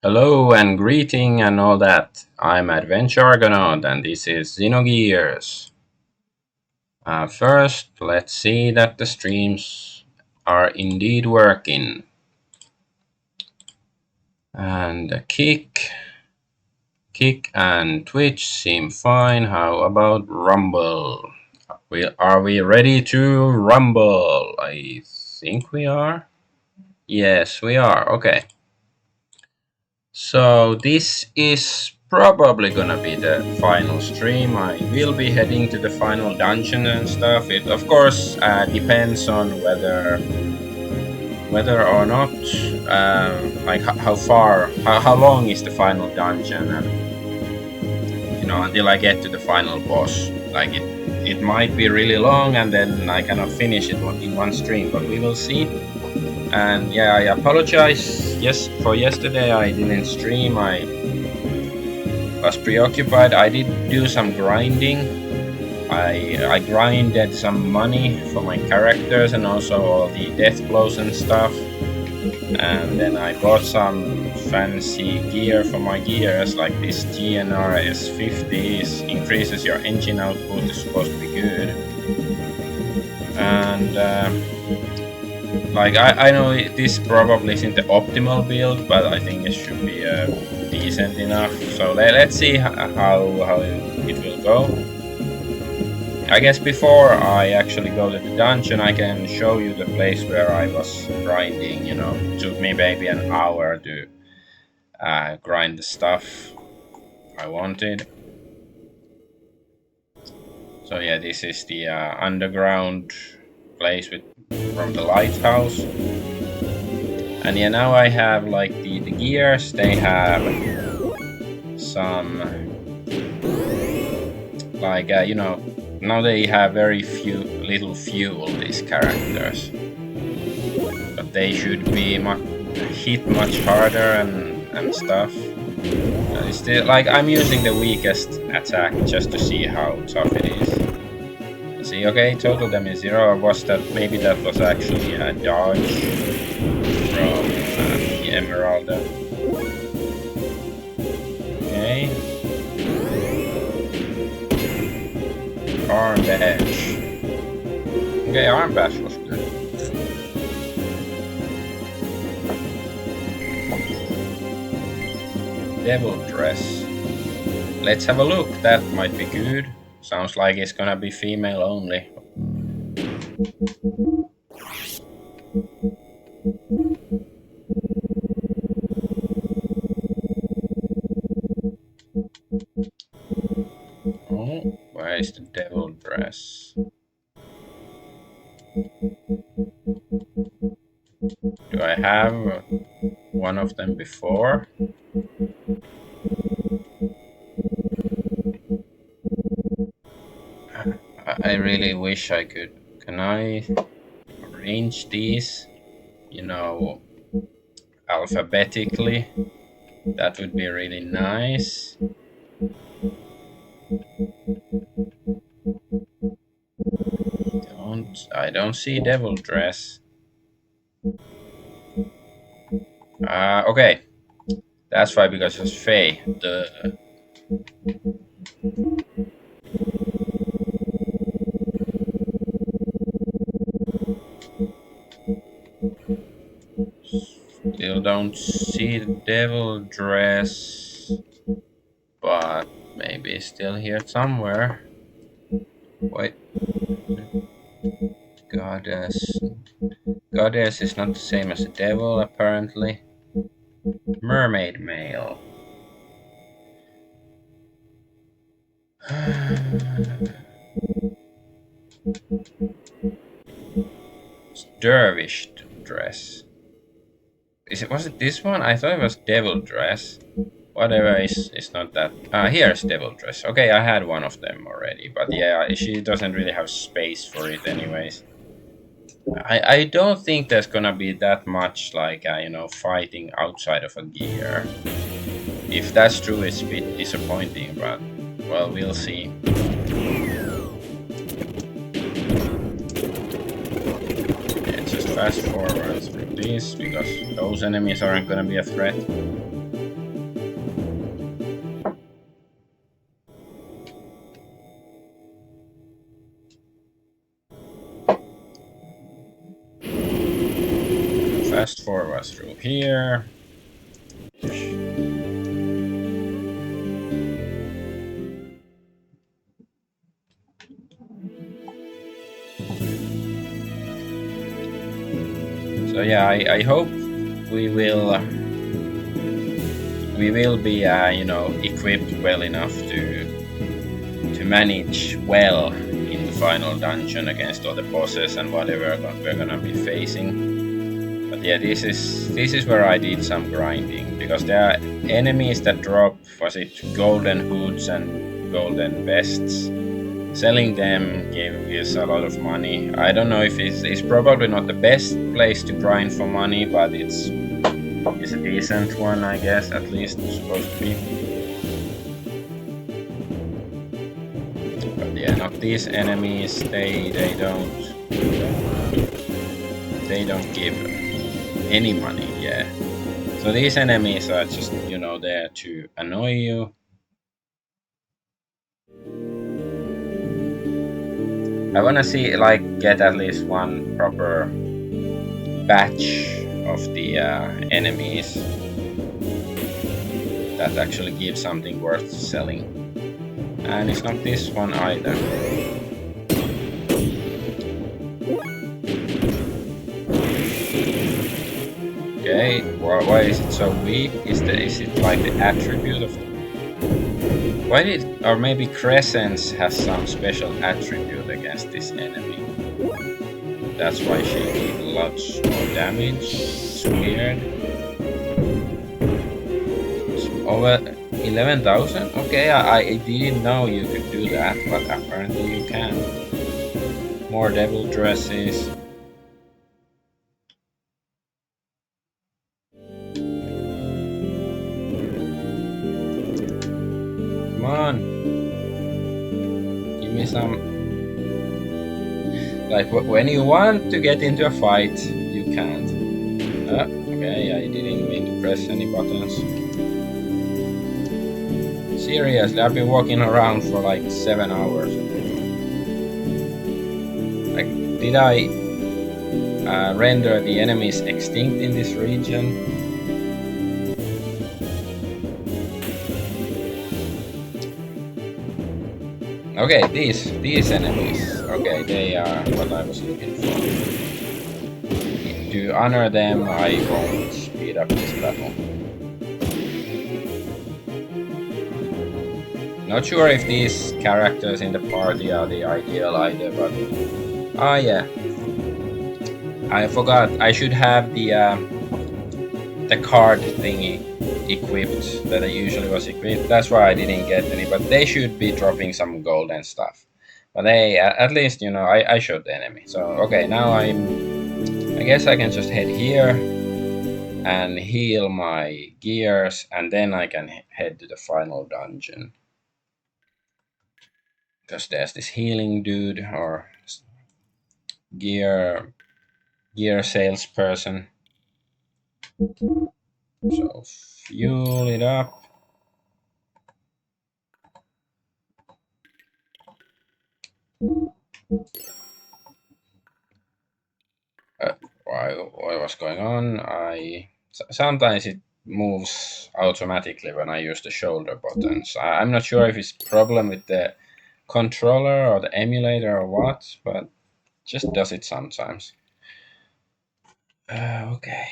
Hello and greeting and all that. I'm Adventure Argonaut and this is Xenogears. First, let's see that the streams are indeed working. And Kick and Twitch seem fine. How about Rumble? Are we ready to rumble? I think we are. Yes, we are. Okay. So this is probably gonna be the final stream. I will be heading to the final dungeon and stuff. It of course depends on whether or not like how far how long is the final dungeon, and until I get to the final boss. Like it might be really long and then I cannot finish it in one stream, but we will see. And yeah, I apologize. Yes, for yesterday I didn't stream. I was preoccupied. I did do some grinding. I grinded some money for my characters and also all the death blows and stuff. And then I bought some fancy gear for my gears, like this GNRS 50 increases your engine output. It's supposed to be good. And like I know this probably isn't the optimal build, but I think it should be decent enough. So let's see how it will go. I guess before I actually go to the dungeon, I can show you the place where I was grinding. It took me maybe an hour to grind the stuff I wanted. So yeah, this is the underground place from the lighthouse. And yeah, now I have like the gears. They have some like now they have very little fuel, these characters, but they should be hit much harder and stuff. It's still, like, I'm using the weakest attack just to see how tough it is. See, okay, total damage 0. Or was that, maybe that was actually a dodge from the Emerald. Okay. Arm bash. Okay, arm bash was good. Devil dress. Let's have a look. That might be good. Sounds like it's gonna be female only. Oh, where is the devil dress? Do I have one of them before? I really wish I could. Can I arrange these, alphabetically? That would be really nice. I don't see devil dress. Okay. That's why, because it's Faye. Still don't see the devil dress, but maybe it's still here somewhere. Wait. Goddess. Goddess is not the same as the devil, apparently. Mermaid male. Dervish dress. Was it this one? I thought it was devil dress. Whatever, it's not that. Here's devil dress. Okay, I had one of them already, but yeah, she doesn't really have space for it anyways. I don't think there's gonna be that much like fighting outside of a gear. If that's true, it's a bit disappointing, but well, we'll see. Yeah, just fast forward through this because those enemies aren't gonna be a threat. us through here. So yeah, I hope we will be you know, equipped well enough to manage well in the final dungeon against all the bosses and whatever we're gonna be facing. But yeah, this is where I did some grinding, because there are enemies that drop, was it golden hoods and golden vests. Selling them gives a lot of money. I don't know if it's probably not the best place to grind for money, but it's a decent one, I guess, at least it's supposed to be. But yeah, not these enemies, they don't give any money, yeah. So these enemies are just, you know, there to annoy you. I wanna see, like, get at least one proper batch of the enemies that actually give something worth selling. And it's not this one either. Okay, why is it so weak? Is it like the attribute of... Why did... Or maybe Crescents has some special attribute against this enemy. That's why she did lots more damage. It's weird. It's over 11,000? Okay, I didn't know you could do that, but apparently you can. More devil dresses. Come on. Give me some... Like, when you want to get into a fight, you can't. Okay, I didn't mean to press any buttons. Seriously, I've been walking around for like 7 hours. Like, did I render the enemies extinct in this region? Okay, these enemies. Okay, they are what I was looking for. To honor them, I won't speed up this battle. Not sure if these characters in the party are the ideal either, but... Ah, yeah. I forgot, I should have the card thingy equipped that I usually was equipped. That's why I didn't get any, but they should be dropping some gold and stuff. But hey, at least, you know, I shot the enemy. So, okay, now I guess I can just head here and heal my gears, and then I can head to the final dungeon. Because there's this healing dude, or gear salesperson. So, fuel it up. What was going on? Sometimes it moves automatically when I use the shoulder buttons. I'm not sure if it's a problem with the controller or the emulator or what, but just does it sometimes. Okay.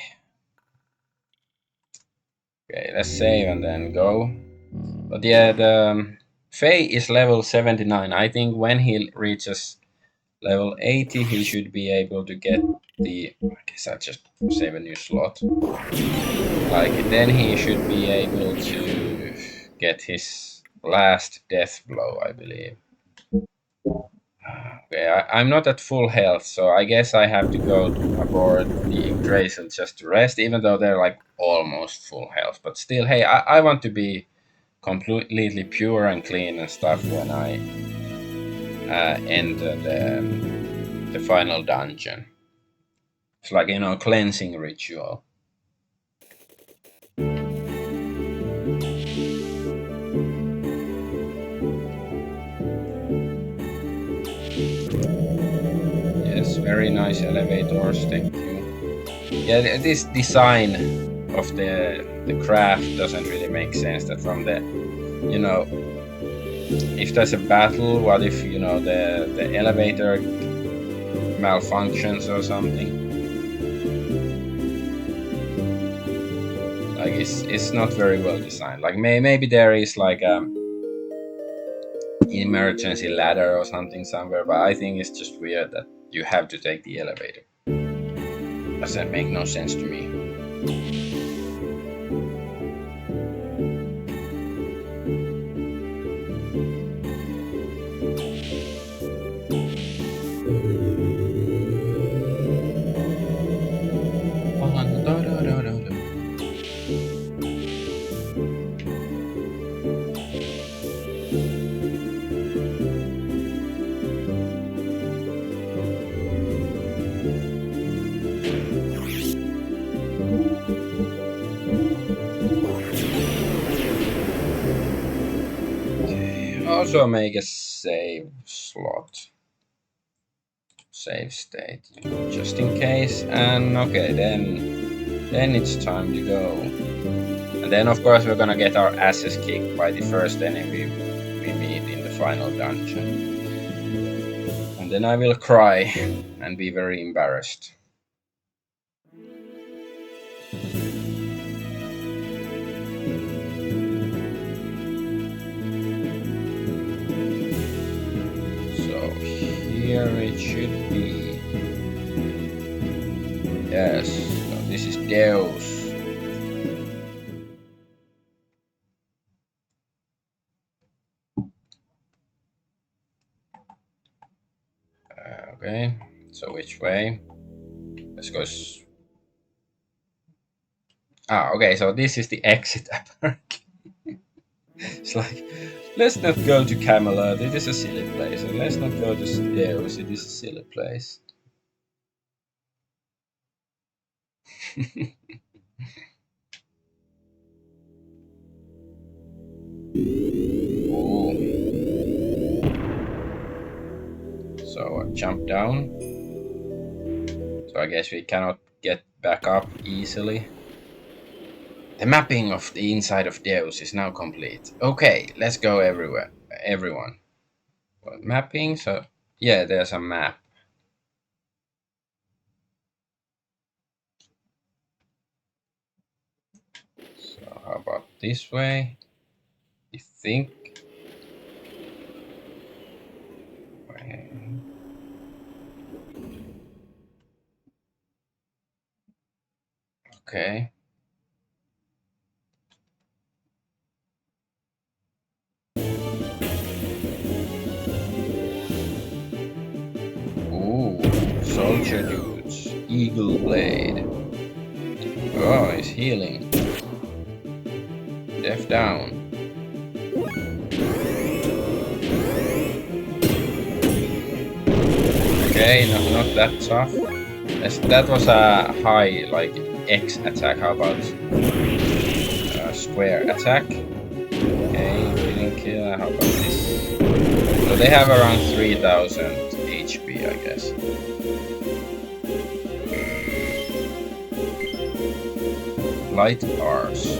Okay, let's save and then go. But yeah, the Faye is level 79. I think when he reaches level 80, he should be able to get the... I guess I'll just save a new slot. Like, then he should be able to get his last death blow, I believe. Okay, I'm not at full health, so I guess I have to go aboard the Yggdrasil just to rest, even though they're like almost full health. But still, hey, I want to be completely pure and clean and stuff when I enter the final dungeon. It's like, you know, cleansing ritual. Yes, very nice elevators, thank you. yeah, this design of the craft doesn't really make sense. That from the, you know, if there's a battle, what if, you know, the elevator malfunctions or something? Like it's not very well designed. Like maybe there is like emergency ladder or something somewhere, but I think it's just weird that you have to take the elevator. Doesn't make no sense to me. Also make a save slot, save state, just in case. And okay, then it's time to go. And then of course we're gonna get our asses kicked by the first enemy we meet in the final dungeon. And then I will cry and be very embarrassed. So here it should be. Yes, so this is Deus. Okay, so which way? Let's go. Okay, so this is the exit apparently. It's like, let's not go to Camelot, it is a silly place. And let's not go to Deus, it is a silly place. Ooh. So jump down. So I guess we cannot get back up easily. The mapping of the inside of Deus is now complete. Okay, let's go everywhere, everyone. What, mapping? So yeah, there's a map. So how about this way? You think? Okay. Ooh, soldier dudes. Eagle blade. Oh, he's healing. Death down. Okay, not that tough. That was a high, like, X attack. How about square attack? Okay, didn't kill. How about this? So they have around 3000 HP, I guess. Light bars.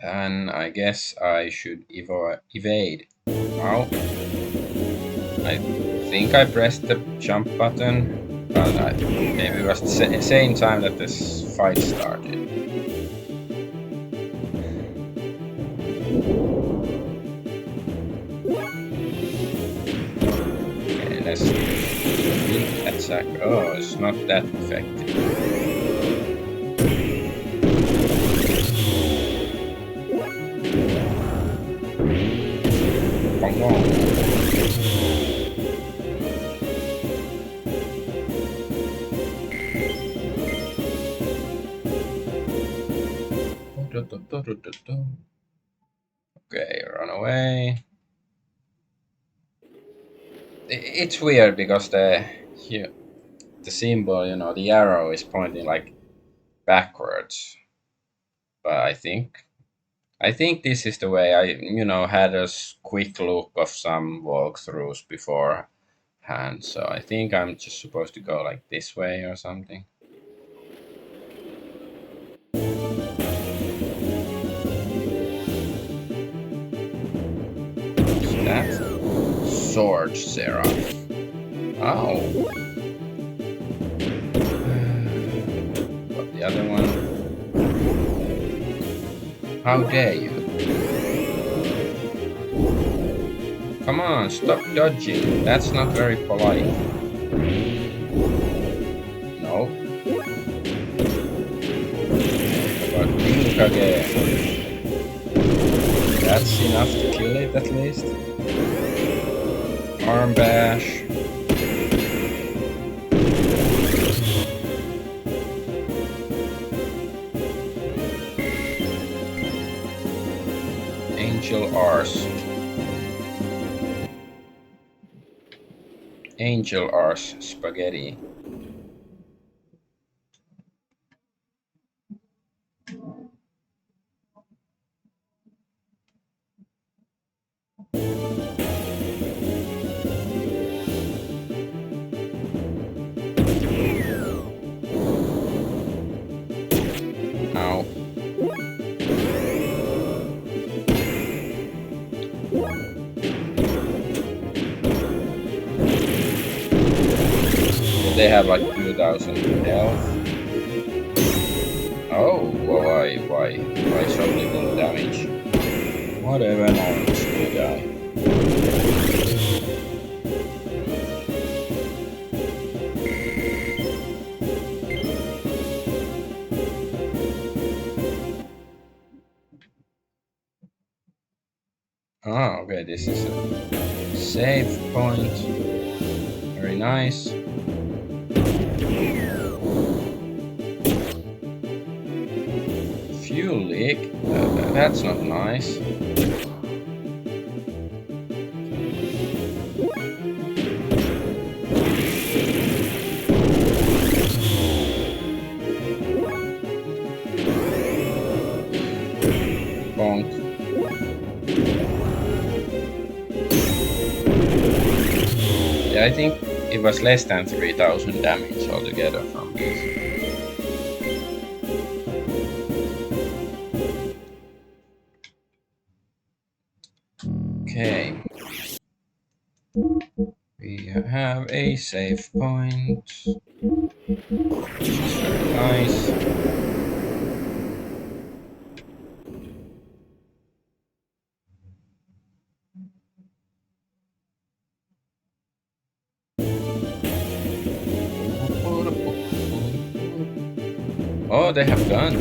And I guess I should evade. Ow. I think I pressed the jump button, but maybe it was the same time that this fight started. Okay, let's attack. Oh, it's not that effective. Come on. Okay, run away. It's weird because the symbol, you know, the arrow is pointing like backwards. But I think this is the way. I, you know, had a quick look of some walkthroughs before hand, so I think I'm just supposed to go like this way or something. What's that? Sword Seraph. Oh. Got the other one. How dare you? Come on, stop dodging. That's not very polite. No. But Ryukage. That's enough to kill it at least. Arm bash. Angel Arse. Angel Arse Spaghetti. Ow. They have like 2,000 health. Oh, why so little damage? Whatever, now I'm just gonna die. Ah, okay, this is a save point. Very nice. Fuel leak? That's not nice. Bonk. Yeah, I think it was less than 3,000 damage altogether from this. Okay. We have a save point. Which is very nice. Oh, they have guns.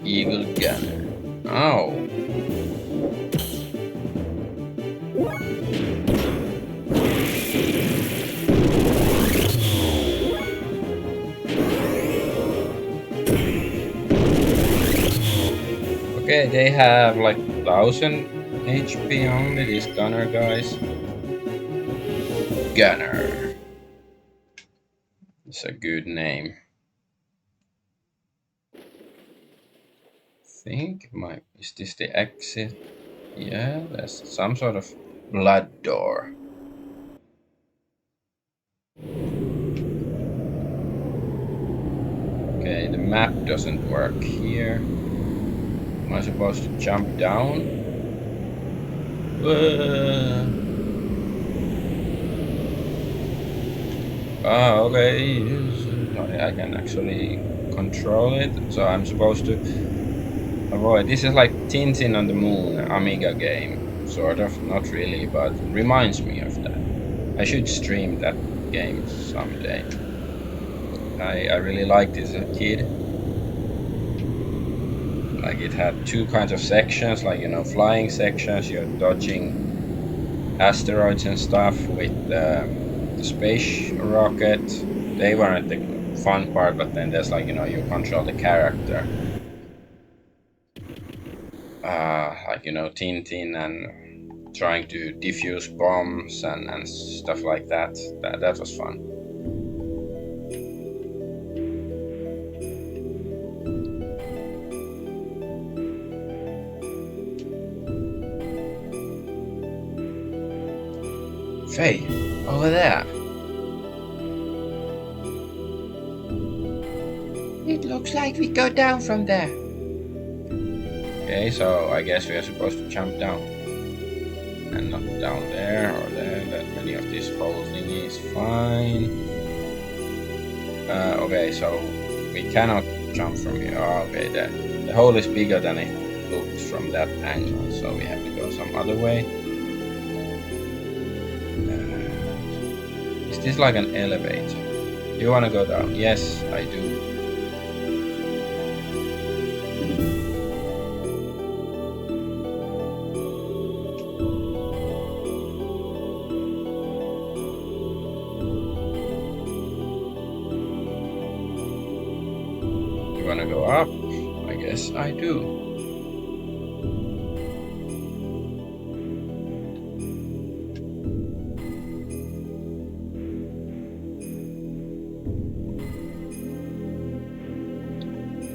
Eagle Gunner. Oh. Okay, they have like 1,000 HP only, these Gunner guys. Gunner. It's a good name. Is this the exit? Yeah, there's some sort of blood door. Okay, the map doesn't work here. Am I supposed to jump down? Ah, okay. I can actually control it, so I'm supposed to avoid. This is like Tintin on the Moon, Amiga game. Sort of, not really, but reminds me of that. I should stream that game someday. I really liked it as a kid. Like it had two kinds of sections, like flying sections, you're dodging asteroids and stuff with the space rocket. They weren't the fun part, but then there's like you control the character. Like Tintin and trying to defuse bombs and stuff like that. That was fun. Faye. Over there. It looks like we go down from there. Okay, so I guess we are supposed to jump down. And not down there or there. That many of this whole thing is fine. Okay, so we cannot jump from here. Oh, okay, the hole is bigger than it looked from that angle, so we have to go some other way. Is this like an elevator? Do you want to go down? Yes, I do. Go up? I guess I do.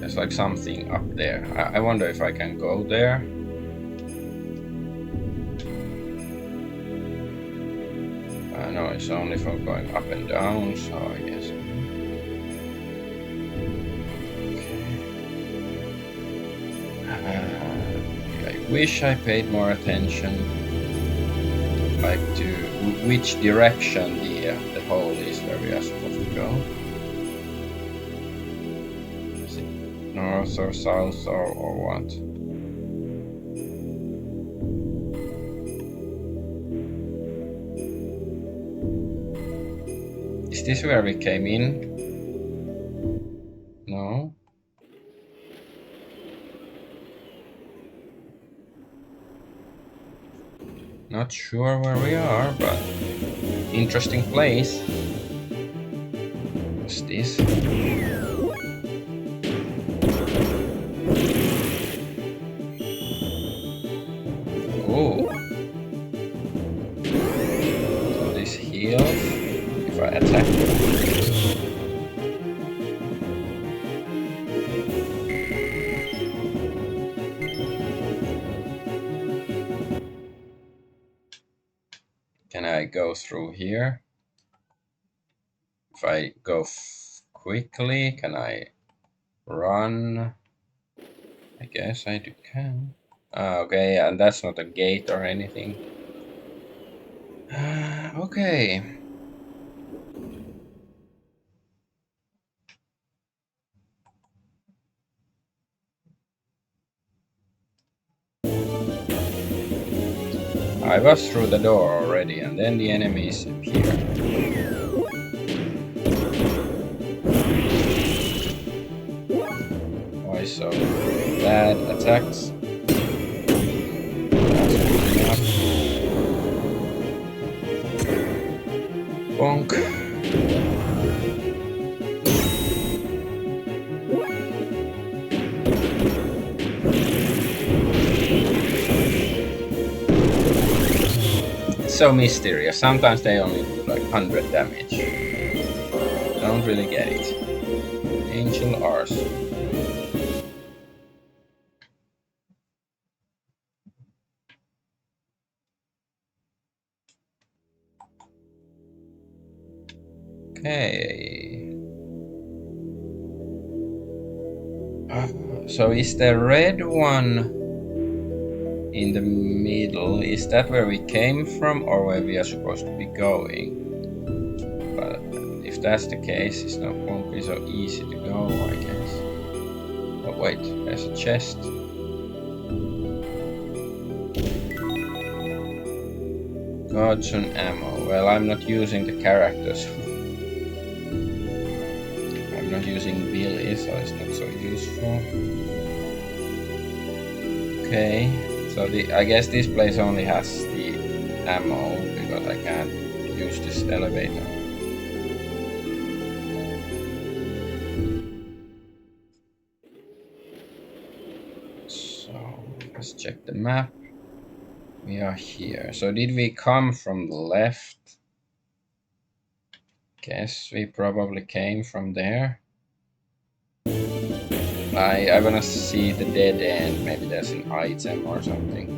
There's like something up there. I wonder if I can go there. No, it's only for going up and down, so I guess. I wish I paid more attention, like to which direction the hole is where we are supposed to go. Is it north or south or what? Is this where we came in? No. Not sure where we are, but interesting place. What's this? Oh. So this heals if I attack. Can I go through here? If I go quickly, can I run? I guess I can. Okay, and that's not a gate or anything. Okay. I was through the door already, and then the enemies appear. Why so bad attacks? Bonk. So mysterious. Sometimes they only do like 100 damage. Don't really get it. Angel Ars. Okay. So is the red one in the middle, is that where we came from or where we are supposed to be going? But if that's the case, it won't be so easy to go, I guess. Oh wait, there's a chest. Gods and ammo. Well, I'm not using the characters. I'm not using Billy, so it's not so useful. Okay. So I guess this place only has the ammo because I can't use this elevator. So let's check the map. We are here. So did we come from the left? Guess we probably came from there. I wanna see the dead end. Maybe there's an item or something.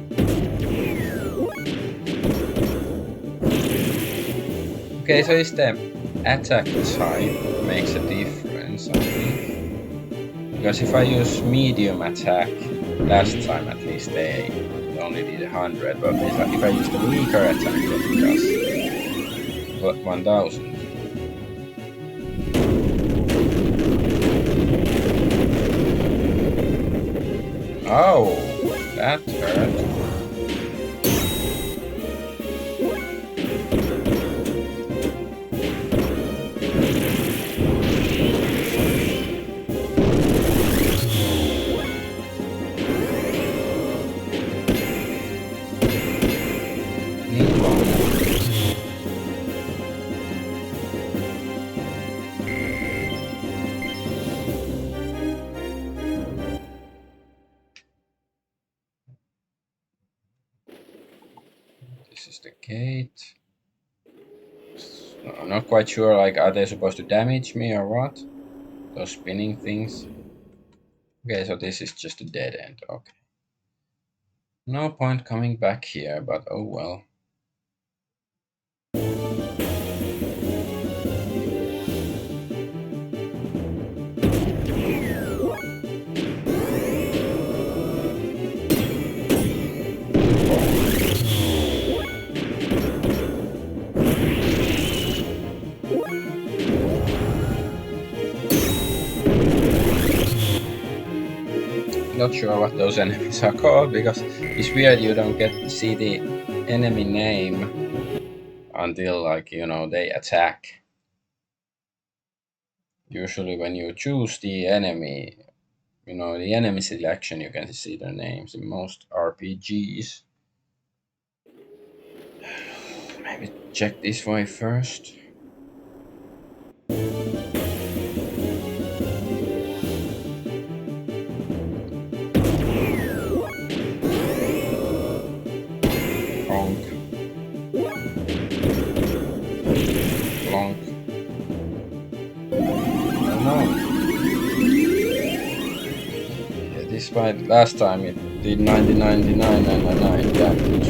Okay, so it's the attack type makes a difference, I think. Because if I use medium attack, last time at least they only did 100, but if I use the weaker attack, then it does 1000. Oh, that hurt. This is the gate. I'm not quite sure, like, are they supposed to damage me or what? Those spinning things. Okay, so this is just a dead end. Okay. No point coming back here, but oh well. Not sure what those enemies are called, because it's weird you don't get to see the enemy name until, like, you know, they attack. Usually when you choose the enemy, you know, the enemy selection, you can see their names in most RPGs. Maybe check this way first. Despite last time it did 99.9999 damage.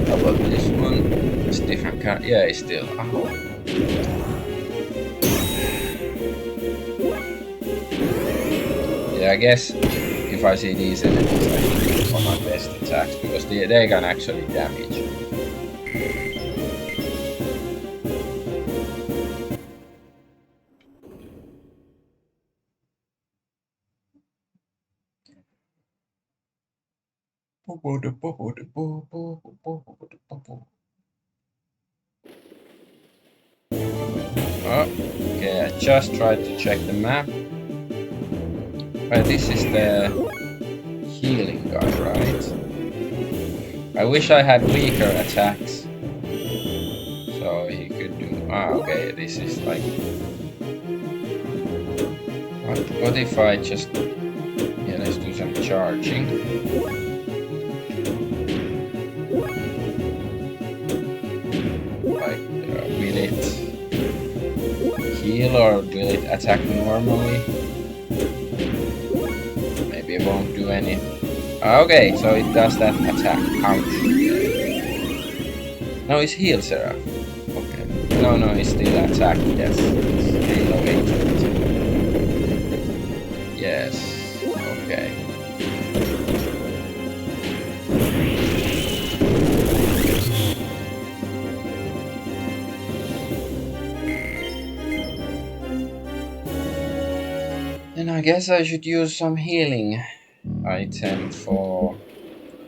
How about this one? It's different kind. Yeah, it's still. Oh. Yeah, I guess if I see these enemies, I need for my best attacks because they can actually damage. Oh, okay, I just tried to check the map. Right, this is the healing guy, right? I wish I had weaker attacks. So he could do... Ah, okay, this is like... What if I just... Yeah, let's do some charging. Like, will it heal or will it attack normally? Maybe it won't do any. Okay, so it does that attack. Ouch. No, it's heal, Seraph. Okay. No, it's still attack. Yes. It's Halo 8. Yes. Okay. Then I guess I should use some healing item for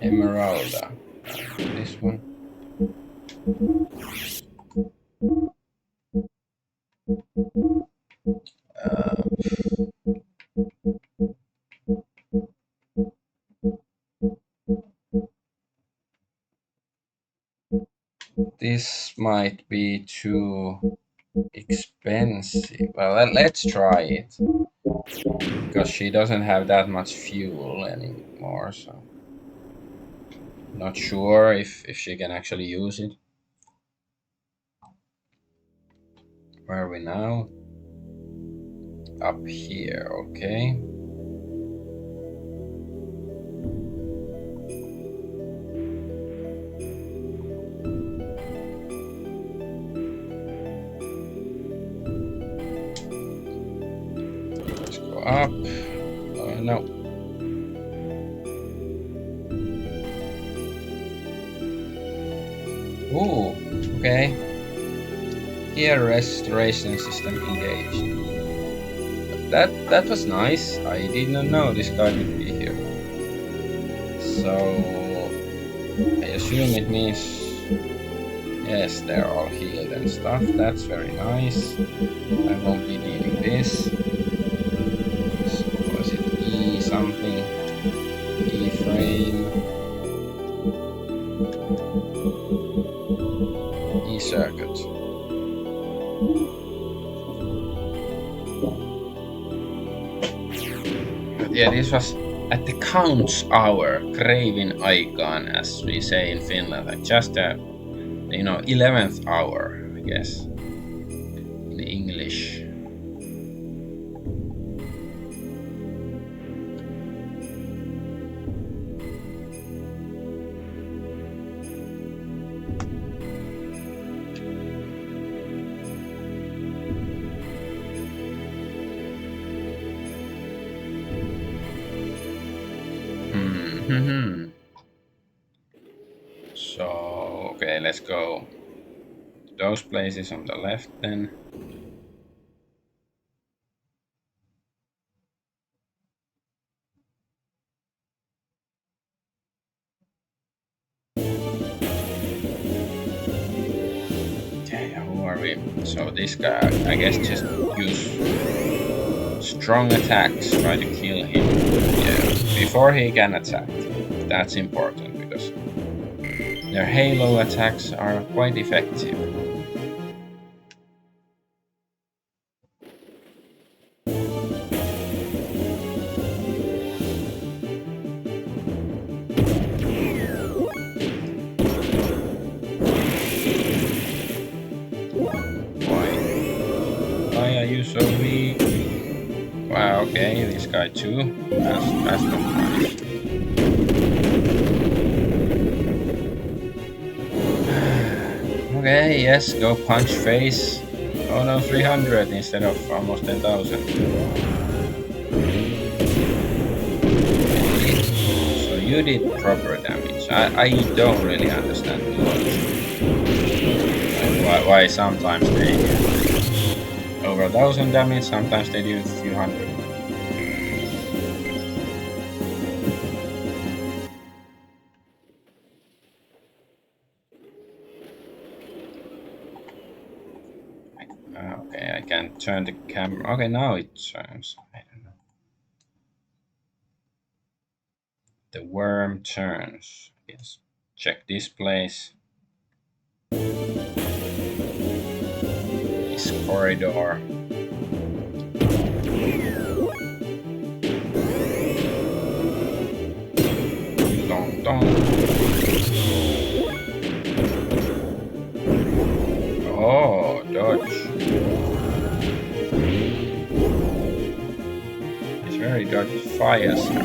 Emeralda. This one. This might be too expensive. Well, let's try it. Because she doesn't have that much fuel anymore, so... Not sure if she can actually use it. Where are we now? Up here, okay. up. No. Ooh, okay. Here, restoration system engaged. That was nice. I did not know this guy would be here. So I assume it means yes, they're all healed and stuff. That's very nice. I won't be needing this. So was it E something? E frame. E circuit. But yeah, this was at the count's hour, craving aikaan, as we say in Finland, like just a 11th hour, I guess, in English. So, okay, let's go to those places on the left then. Okay, who are we? So this guy, I guess, just use strong attacks, try to kill him. Yeah, before he can attack. That's important because their halo attacks are quite effective. Why are you so weak? Wow, okay, this guy too. That's not nice. Okay, yes, go punch face. Oh no, 300 instead of almost 10,000. So you did proper damage. I don't really understand why sometimes they over 1,000 damage, sometimes they do a few hundred. Okay, I can't turn the camera. Okay, now it turns. I don't know. The worm turns. Yes. Check this place. This corridor. Dong dong. Oh, dodge. It's very dodgy. Fire star.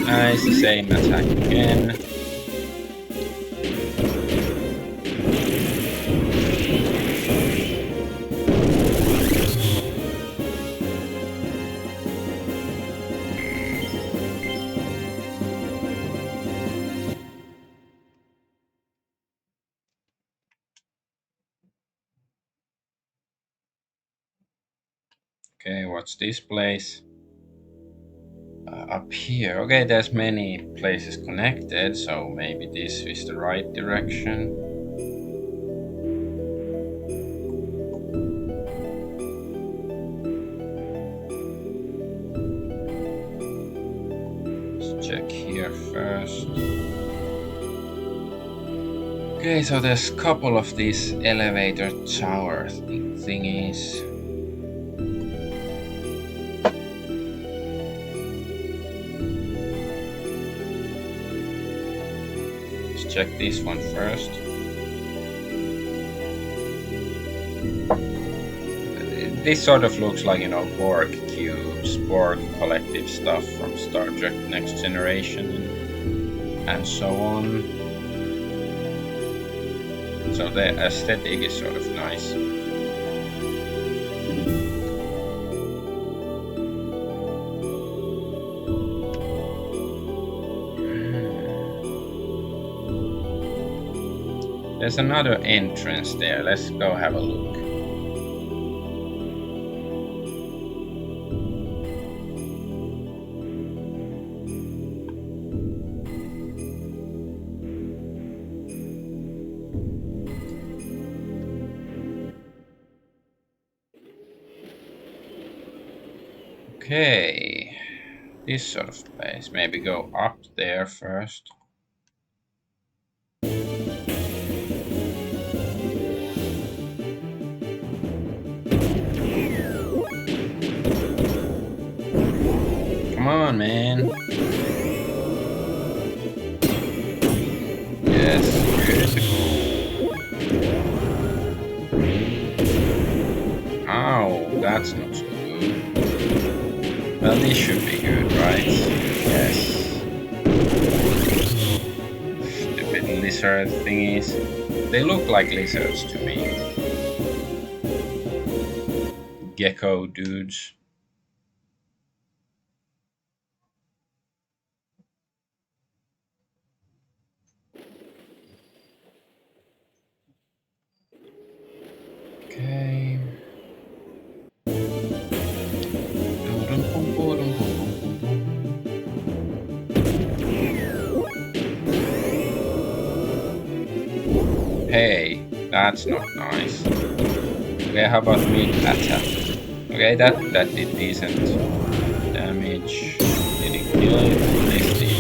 Nice, the same attack again. Okay, what's this place? Up here. Okay, there's many places connected, so maybe this is the right direction. Let's check here first. Okay, so there's a couple of these elevator tower thingies. Check this one first. This sort of looks like, Borg cubes, Borg collective stuff from Star Trek Next Generation and so on. So the aesthetic is sort of nice. There's another entrance there. Let's go have a look. Okay, this sort of place. Maybe go up there first. Come on, man. Yes, critical. Ow, that's not so good. Well, this should be good, right? Yes. Stupid lizard thingies. They look like lizards to me. Gecko dudes. Okay. Hey, that's not nice. Okay, how about mid-attack? Okay, that did decent damage. Didn't kill it. This did.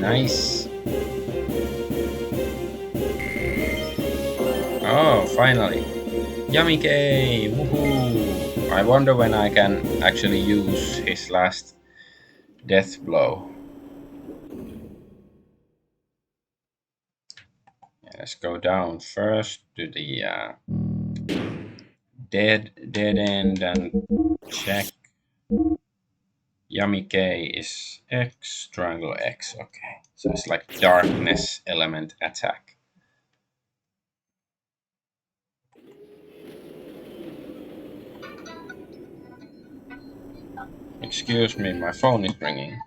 Nice. Oh, finally. Yamike! Woohoo! I wonder when I can actually use his last death blow. Let's go down first to the dead end and check. Yamike is X, triangle X. Okay, so it's like darkness element attack. Excuse me, my phone is ringing.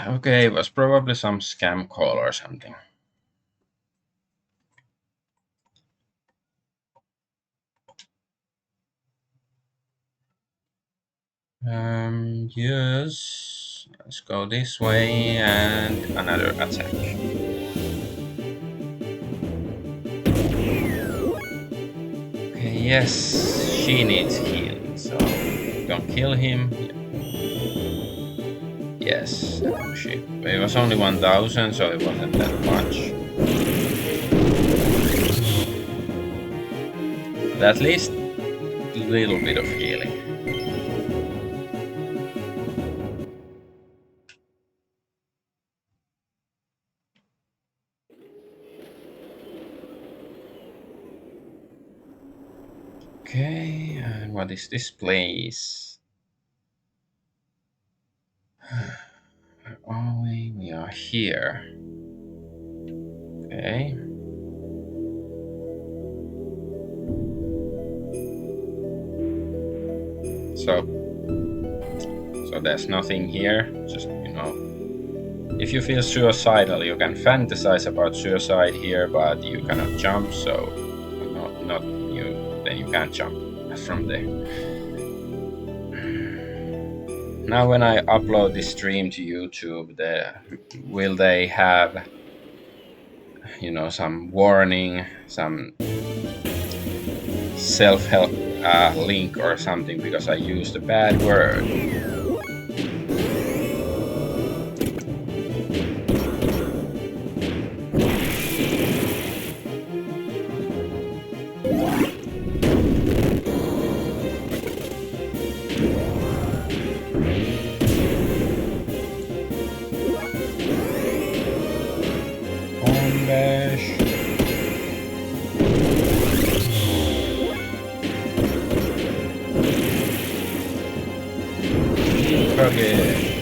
Okay, it was probably some scam call or something. Yes. Let's go this way and another attack. Okay, yes, she needs healing, so don't kill him. Yes, she. It was only 1000, so it wasn't that much. But at least a little bit of healing. Okay, and what is this place? Where are we? We are here. Okay. So there's nothing here. Just, if you feel suicidal, you can fantasize about suicide here, but you cannot jump. So, not you. Then you can't jump from there. Now, when I upload this stream to YouTube, will they have, some warning, some self-help link or something because I used a bad word? Okay.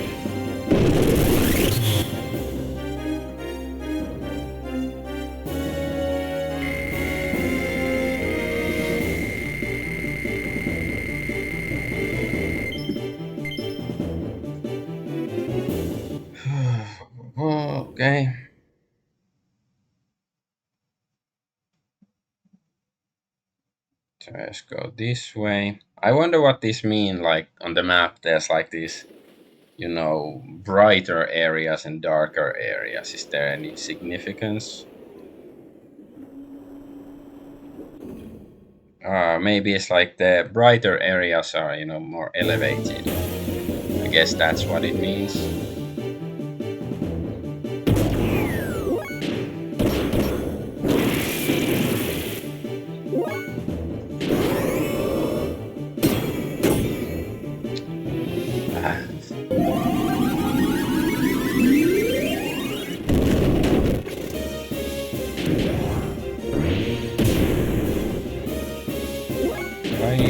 Okay. So let's go this way. I wonder what this means. Like on the map, there's like these, brighter areas and darker areas. Is there any significance? Maybe it's like the brighter areas are, more elevated. I guess that's what it means. Why?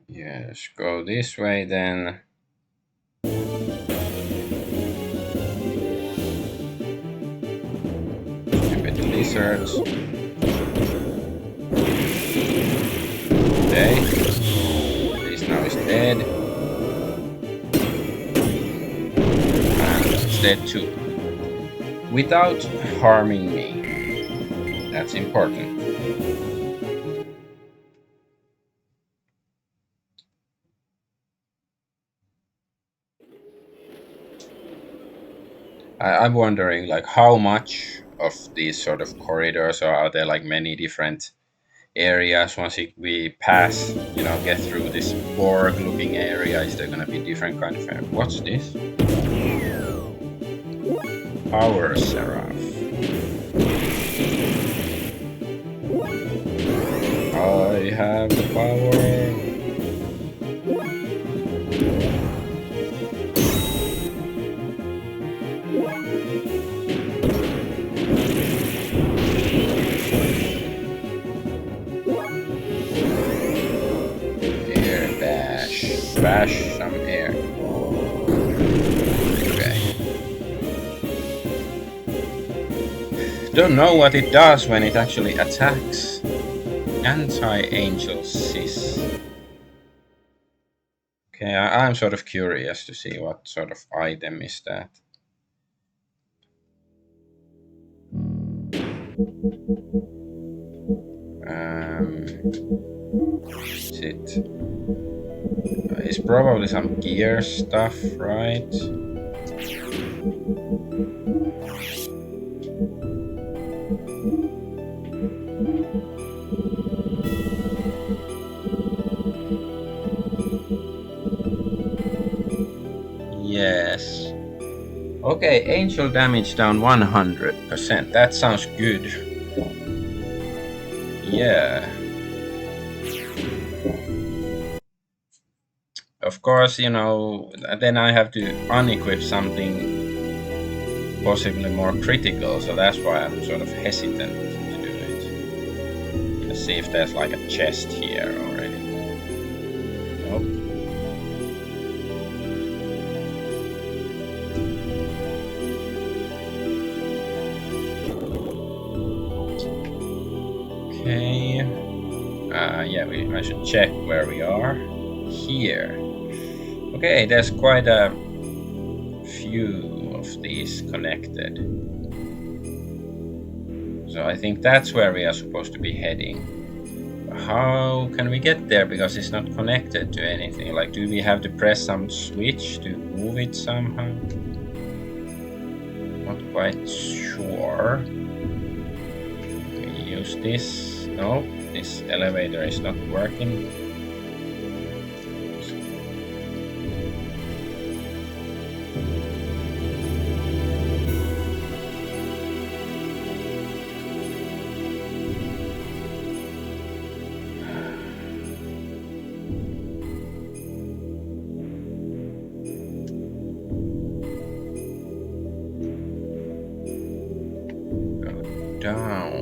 Yes, go this way then. Stupid lizards. Okay. This now is dead. And it's dead too. Without harming me. That's important. I'm wondering, like, how much of these sort of corridors, or are there like many different areas once we pass, get through this Borg looking area? Is there gonna be different kind of area? What's this? Power Seraph. I have the power. Bash some air. Okay. Don't know what it does when it actually attacks. Anti-angel sis. Okay, I'm sort of curious to see what sort of item is that. Is it? It's probably some gear stuff, right? Yes. Okay, angel damage down 100%. That sounds good. Yeah. Of course, then I have to unequip something possibly more critical, so that's why I'm sort of hesitant to do it. Let's see if there's like a chest here already. Nope. Okay. Yeah, I should check where we are. Here. Okay, there's quite a few of these connected. So I think that's where we are supposed to be heading. How can we get there? Because it's not connected to anything. Like, do we have to press some switch to move it somehow? Not quite sure. We use this. No, this elevator is not working.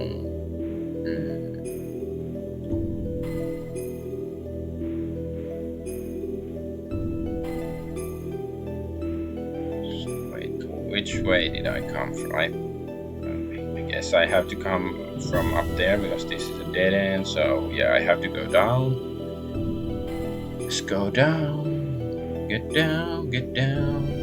down. Wait, which way did I come from? I guess I have to come from up there because this is a dead end. So yeah, I have to go down. Let's go down. Get down, get down.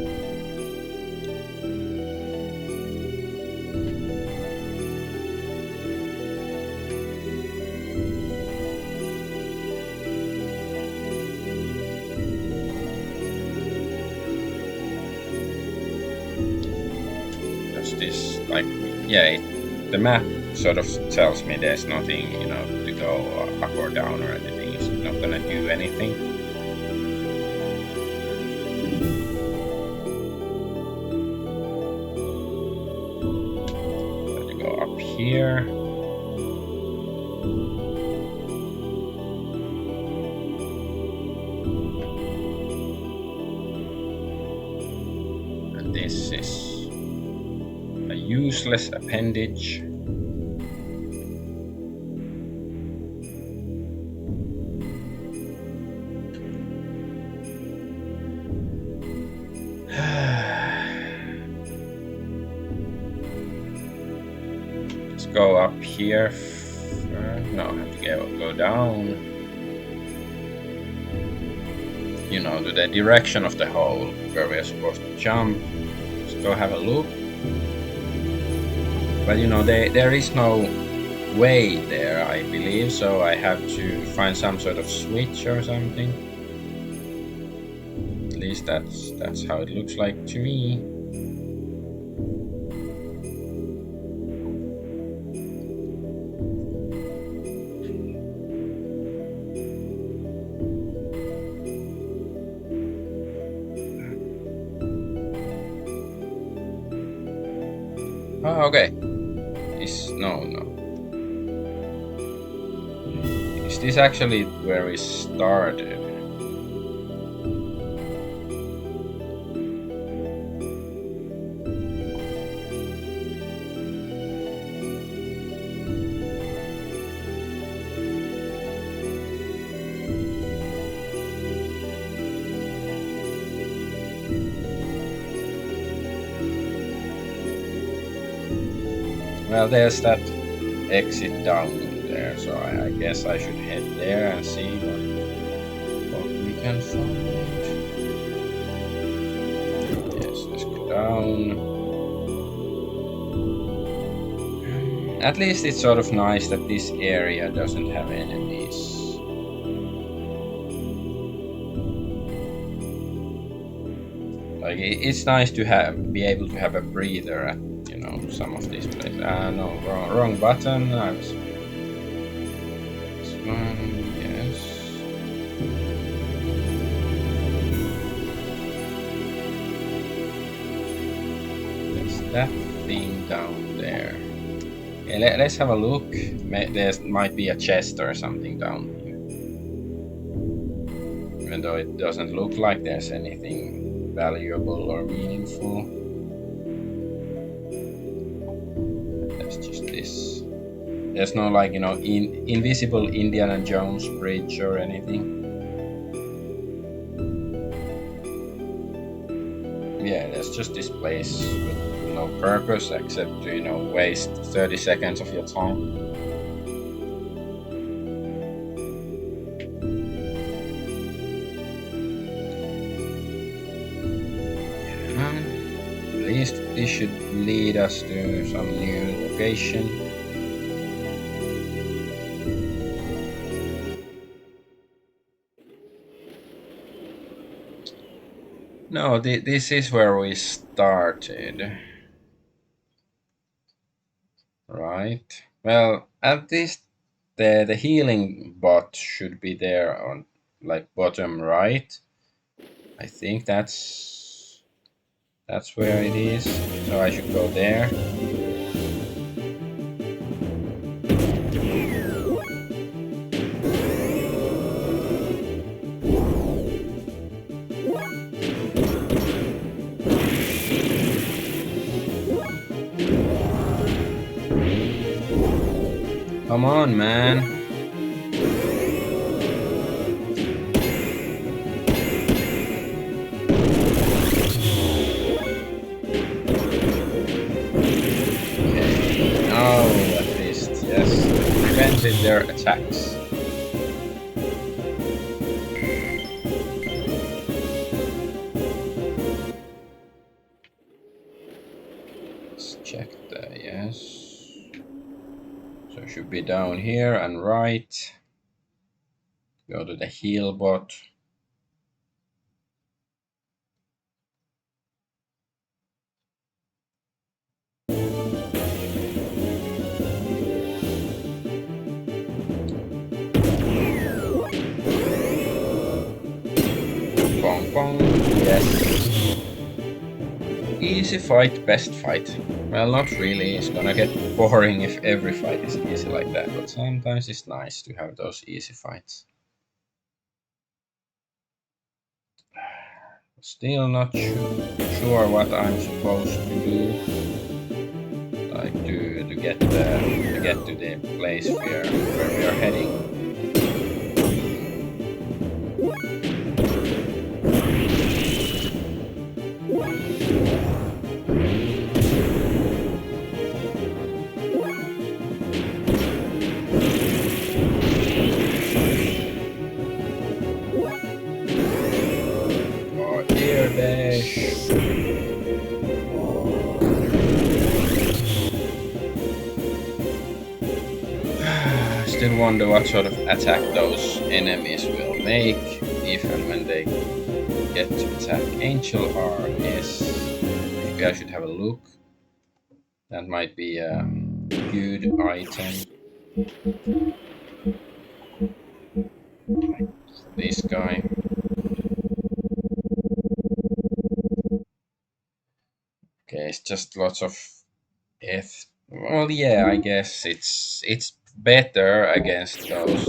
This, like, yeah, the map sort of tells me there's nothing, you know, to go up or down or anything. It's not gonna do anything. Have to go up here. And this is a useless appendage. Let's go up here. No, I have to go down. You know, to the direction of the hole where we are supposed to jump. Let's go have a look. But you know, there is no way there, I believe, so I have to find some sort of switch or something. At least that's how it looks like to me. Oh, okay. No. Is this actually where we started? Well, there's that exit down there, so I guess I should head there and see what we can find. Yes, let's go down. At least it's sort of nice that this area doesn't have enemies. Like, it's nice to be able to have a breather at, you know, some of these places. No, wrong button. I was. This one, yes. There's that thing down there. Okay, let's have a look. There might be a chest or something down here. Even though it doesn't look like there's anything valuable or meaningful. That's just this. There's no, like, you know, invisible Indiana Jones bridge or anything. Yeah, there's just this place with no purpose except to, you know, waste 30 seconds of your time. At least this should lead us to some new location. No, this is where we started. Right. Well, at least the healing bot should be there on, like, bottom right. I think that's where it is. So I should go there. Come on, man. Okay. Now, at least, yes. Prevented their attacks. Let's check the yes. So it should be down here and right. Go to the heal bot. Bong bong. Yes. Easy fight, best fight. Well, not really. It's gonna get boring if every fight is easy like that, but sometimes it's nice to have those easy fights. Still not sure what I'm supposed to do. Like to get to the place where we are heading. Still wonder what sort of attack those enemies will make if and when they get to attack. Angel RS. Maybe I should have a look. That might be a good item. This guy. Okay, it's just lots of F. Well, yeah, I guess it's better against those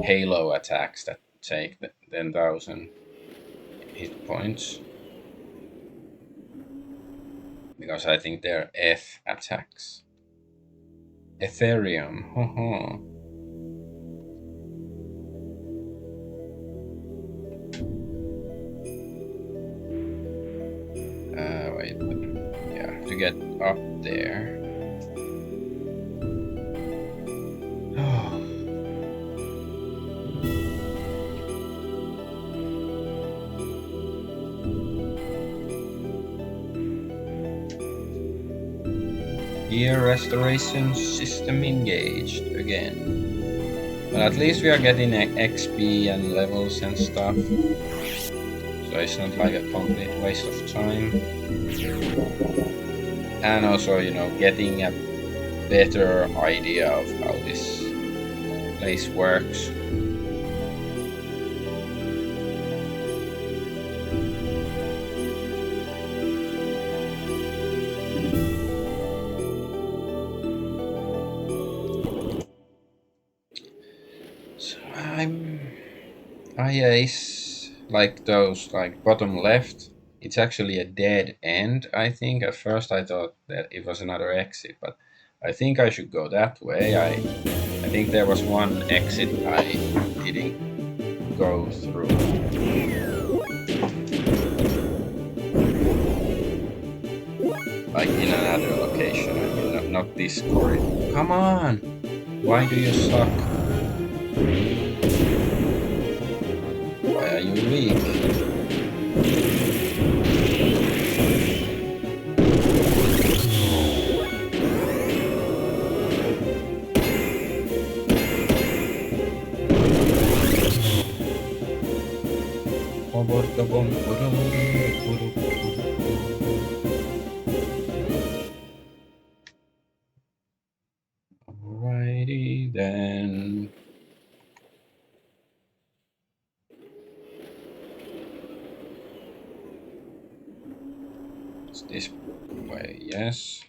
Halo attacks that take 10,000 hit points, because I think they're F attacks. Ethereum. Wait. Yeah, to get up there. Gear restoration system engaged again. But at least we are getting XP and levels and stuff. So it's not like a complete waste of time. And also, you know, getting a better idea of how this place works. It's like those, like bottom left, it's actually a dead end, I think. At first I thought that it was another exit, but I think I should go that way. I think there was one exit I didn't go through. Like in another location, not this corridor. Come on! Why do you suck? Why are you weak? Alrighty then. It's this way, yes.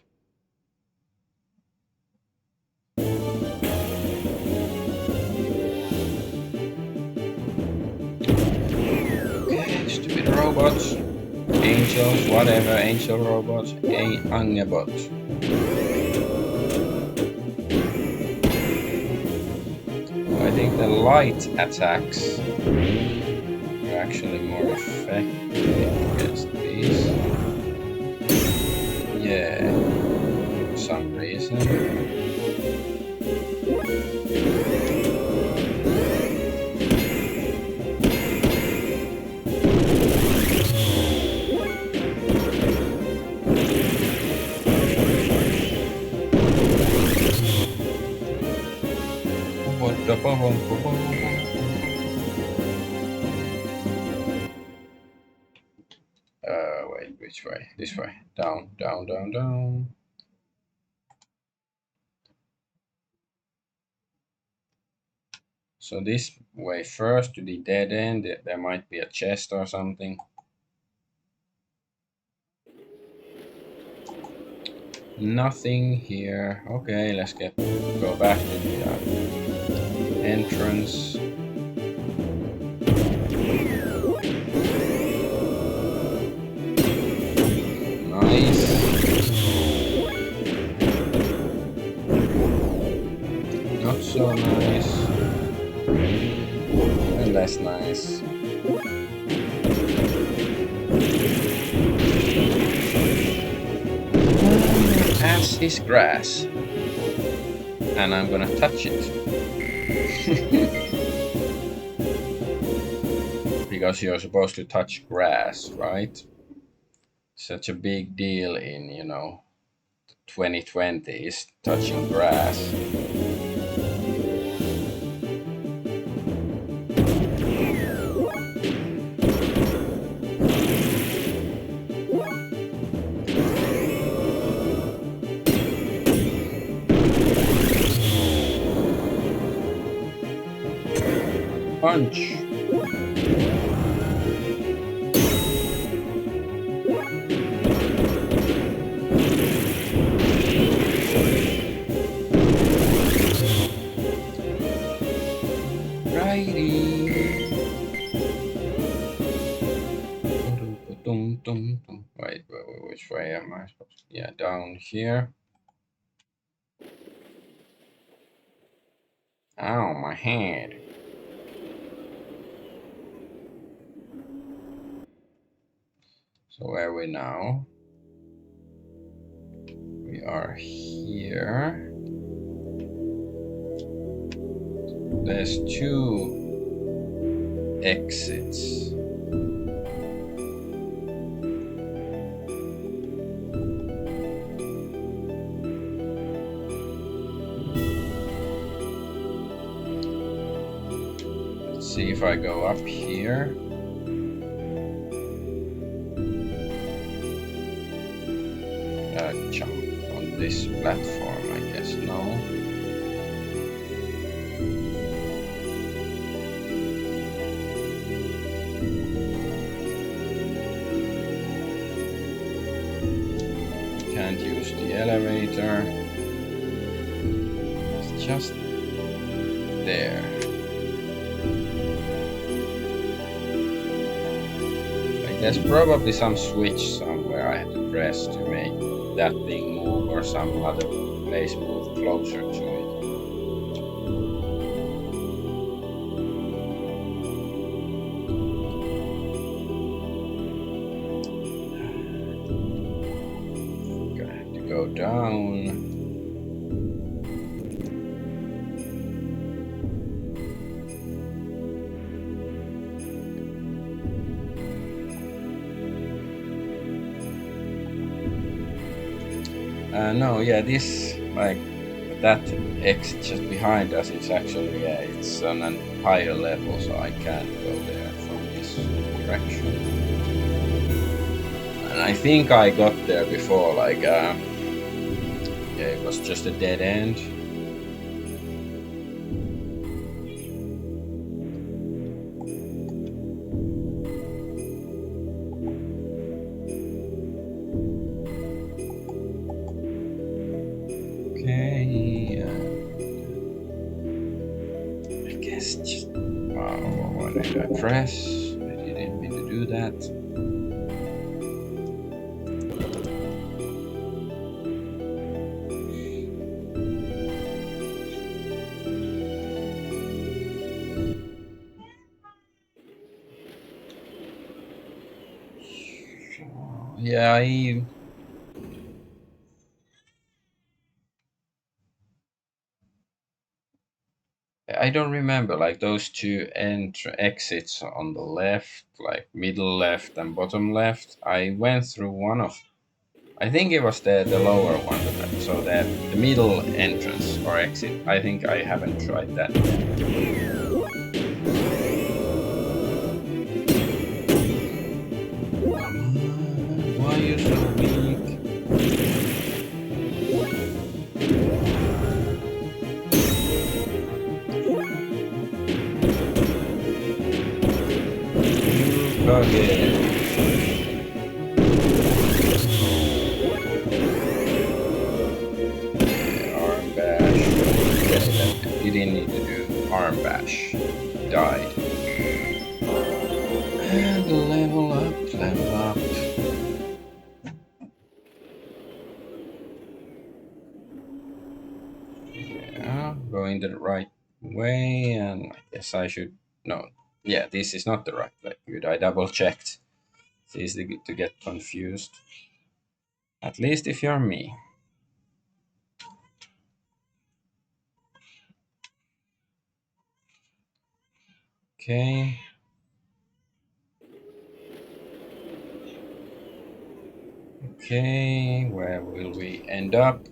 Okay, stupid robots. Angels, whatever, angel robots, Angebot. think the light attacks are actually more effective against these. Yeah, for some reason. Wait, which way? This way. Down, down, down, down. So this way first to the dead end. There might be a chest or something. Nothing here. Okay, let's go back to the entrance. Nice. Not so nice. And less nice. As is grass. And I'm gonna touch it. Because you're supposed to touch grass, right? Such a big deal in, 2020 is touching grass. Punch. Wait, which way am I supposed to? Yeah, down here. Ow, my head. So where are we now? We are here. There's 2 exits. Let's see if I go up here. Jump on this platform, I guess. No. Can't use the elevator. It's just there. Like there's probably some switch somewhere I have to press to make that thing move or some other place move closer to it. Gonna have to go down. No, yeah, this, like, that exit just behind us, it's actually, yeah, it's on a higher level, so I can't go there from this direction. And I think I got there before, like, yeah, it was just a dead end. Press. I didn't mean to do that. Yeah, I don't remember like those two exits on the left, like middle left and bottom left. I went through one of, I think it was the lower one, so that the middle entrance or exit. I think I haven't tried that yet. Why are you so weak? Okay. Arm bash. President. You didn't need to do arm bash. Died. And level up, level up. Yeah, going the right way, and I guess I should. No, yeah, this is not the right way. Good, I double checked. It's easy to get confused. At least if you're me. Okay. Okay, where will we end up?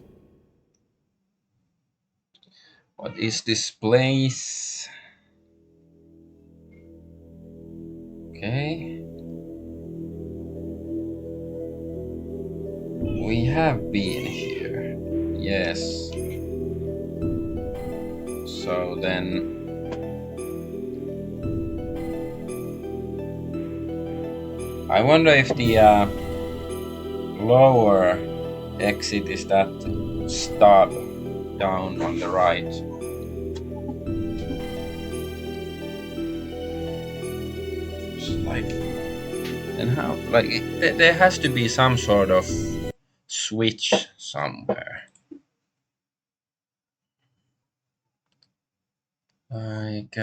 What is this place? Okay. We have been here. Yes. So then I wonder if the lower exit is that stub down on the right. It's like, and how? Like, there has to be some sort of switch somewhere. Like,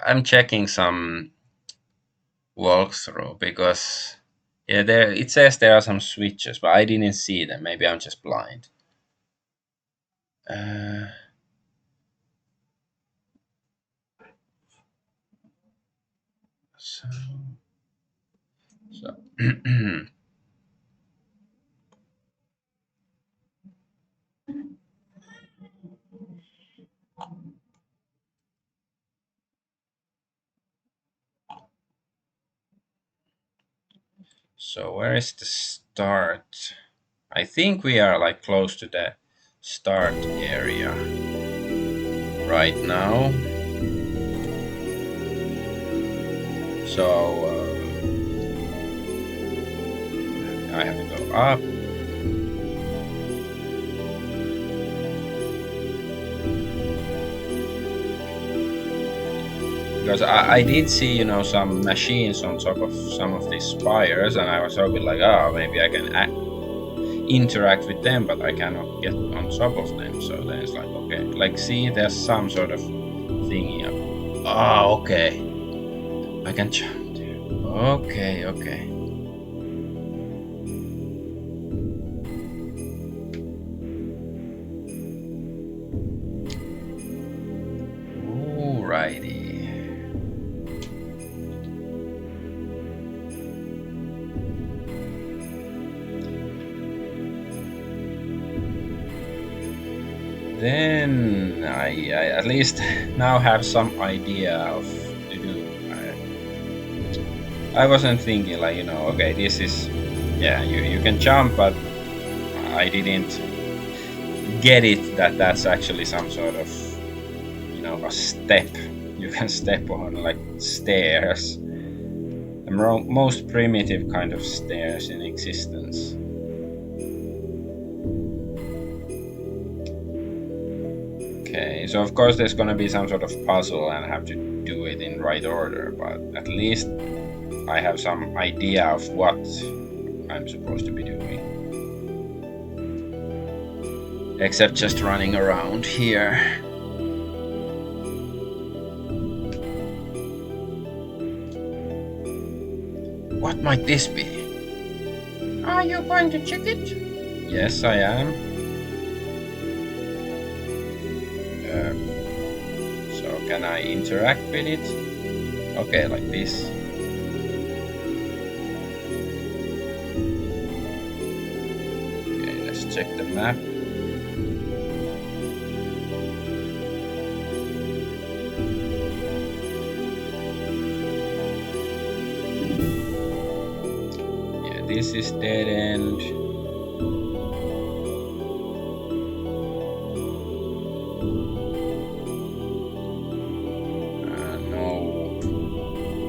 I'm checking some walkthrough because yeah, there it says there are some switches, but I didn't see them. Maybe I'm just blind. Uh, so, so, so where is the start? I think we are like close to the start area right now. So I have to go up. Because I did see, some machines on top of some of these spires, and I was hoping like, oh, maybe I can interact with them, but I cannot get on top of them. So then it's like, okay, like see, there's some sort of thingy up. Oh, okay. I can jump there. Okay, okay. Alrighty. Then I at least now have some idea of to do. I wasn't thinking like, okay, this is, yeah, you can jump, but I didn't get it that that's actually some sort of, a step you can step on, like stairs. The most primitive kind of stairs in existence. Okay, so of course there's gonna be some sort of puzzle and I have to do it in right order, but at least I have some idea of what I'm supposed to be doing. except just running around here. What might this be? Are you going to check it? Yes, I am. So can I interact with it? Okay, like this. Okay, let's check the map. Yeah, this is dead end.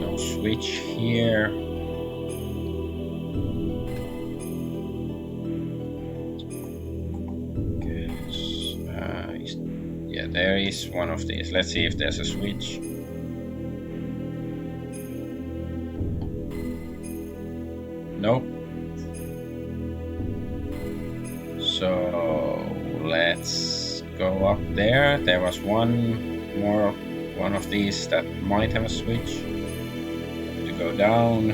No switch here. Yeah, there is one of these. Let's see if there's a switch. Nope. So let's go up there. There was one of these that might have a switch. To go down.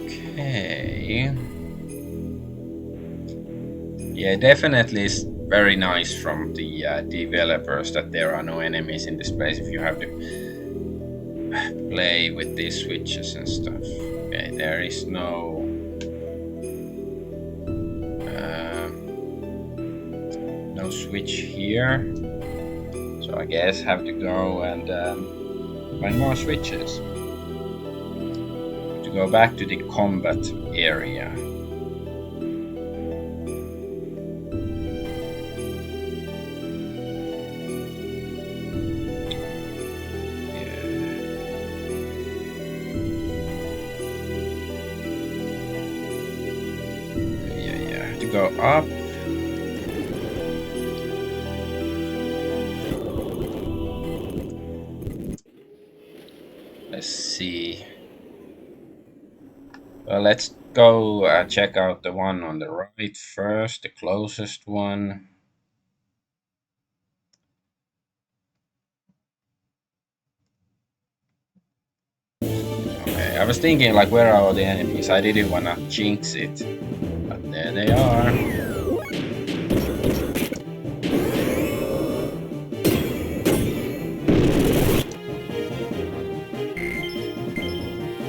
Okay. Yeah, definitely is very nice from the developers that there are no enemies in this place if you have to play with these switches and stuff. Okay, there is no switch here, so I guess have to go and find more switches to go back to the combat area. Yeah, have to go up. Let's see. Well, let's go check out the one on the right first, the closest one. Okay, I was thinking like where are all the enemies? I didn't wanna jinx it, but there they are.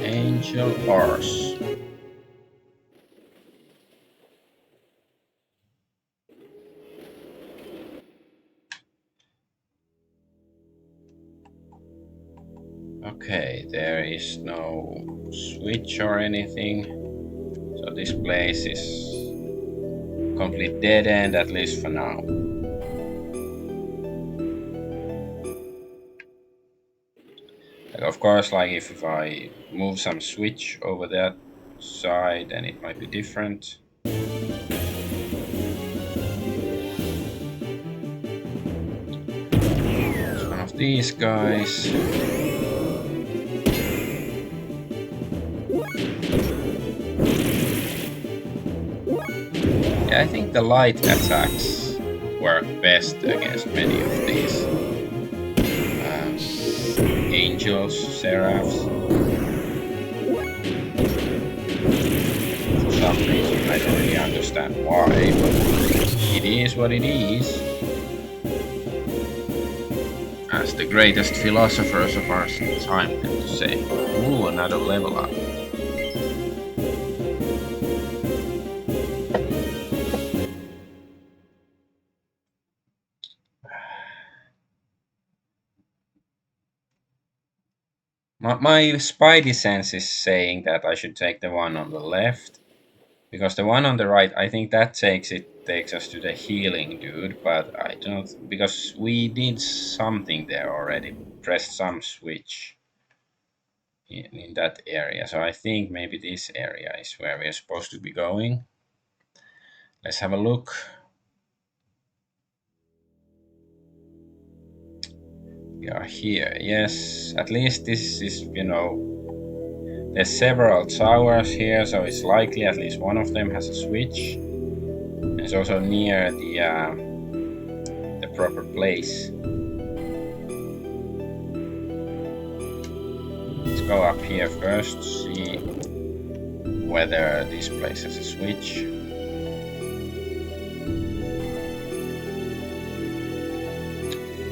Angel Ars. Okay, there is no switch or anything, so this place is complete dead end, at least for now. Like, of course, like if I move some switch over that side, then it might be different. It's one of these guys. Yeah, I think the light attacks work best against many of these angels, seraphs. For some reason, I don't really understand why, but it is what it is. As the greatest philosophers of our time tend to say. Ooh, another level up. My spidey sense is saying that I should take the one on the left, because the one on the right, I think that takes us to the healing dude, but I don't, because we did something there already, pressed some switch in that area, so I think maybe this area is where we're supposed to be going. Let's have a look. We are here, yes, at least this is, There's several towers here, so it's likely at least one of them has a switch. It's also near the proper place. Let's go up here first, see whether this place has a switch.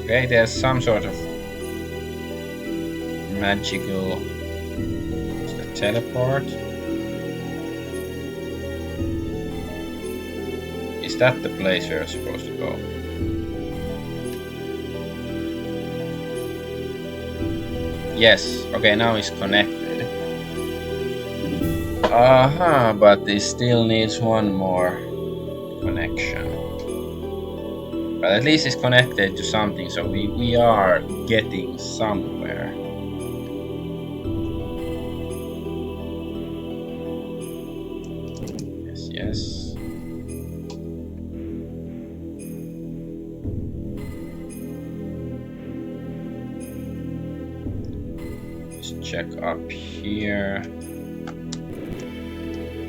Okay, there's some sort of magical teleport. Is that the place we're supposed to go? Yes, okay, now it's connected. But it still needs one more connection. But at least it's connected to something, so we are getting somewhere. Yes. Let's check up here.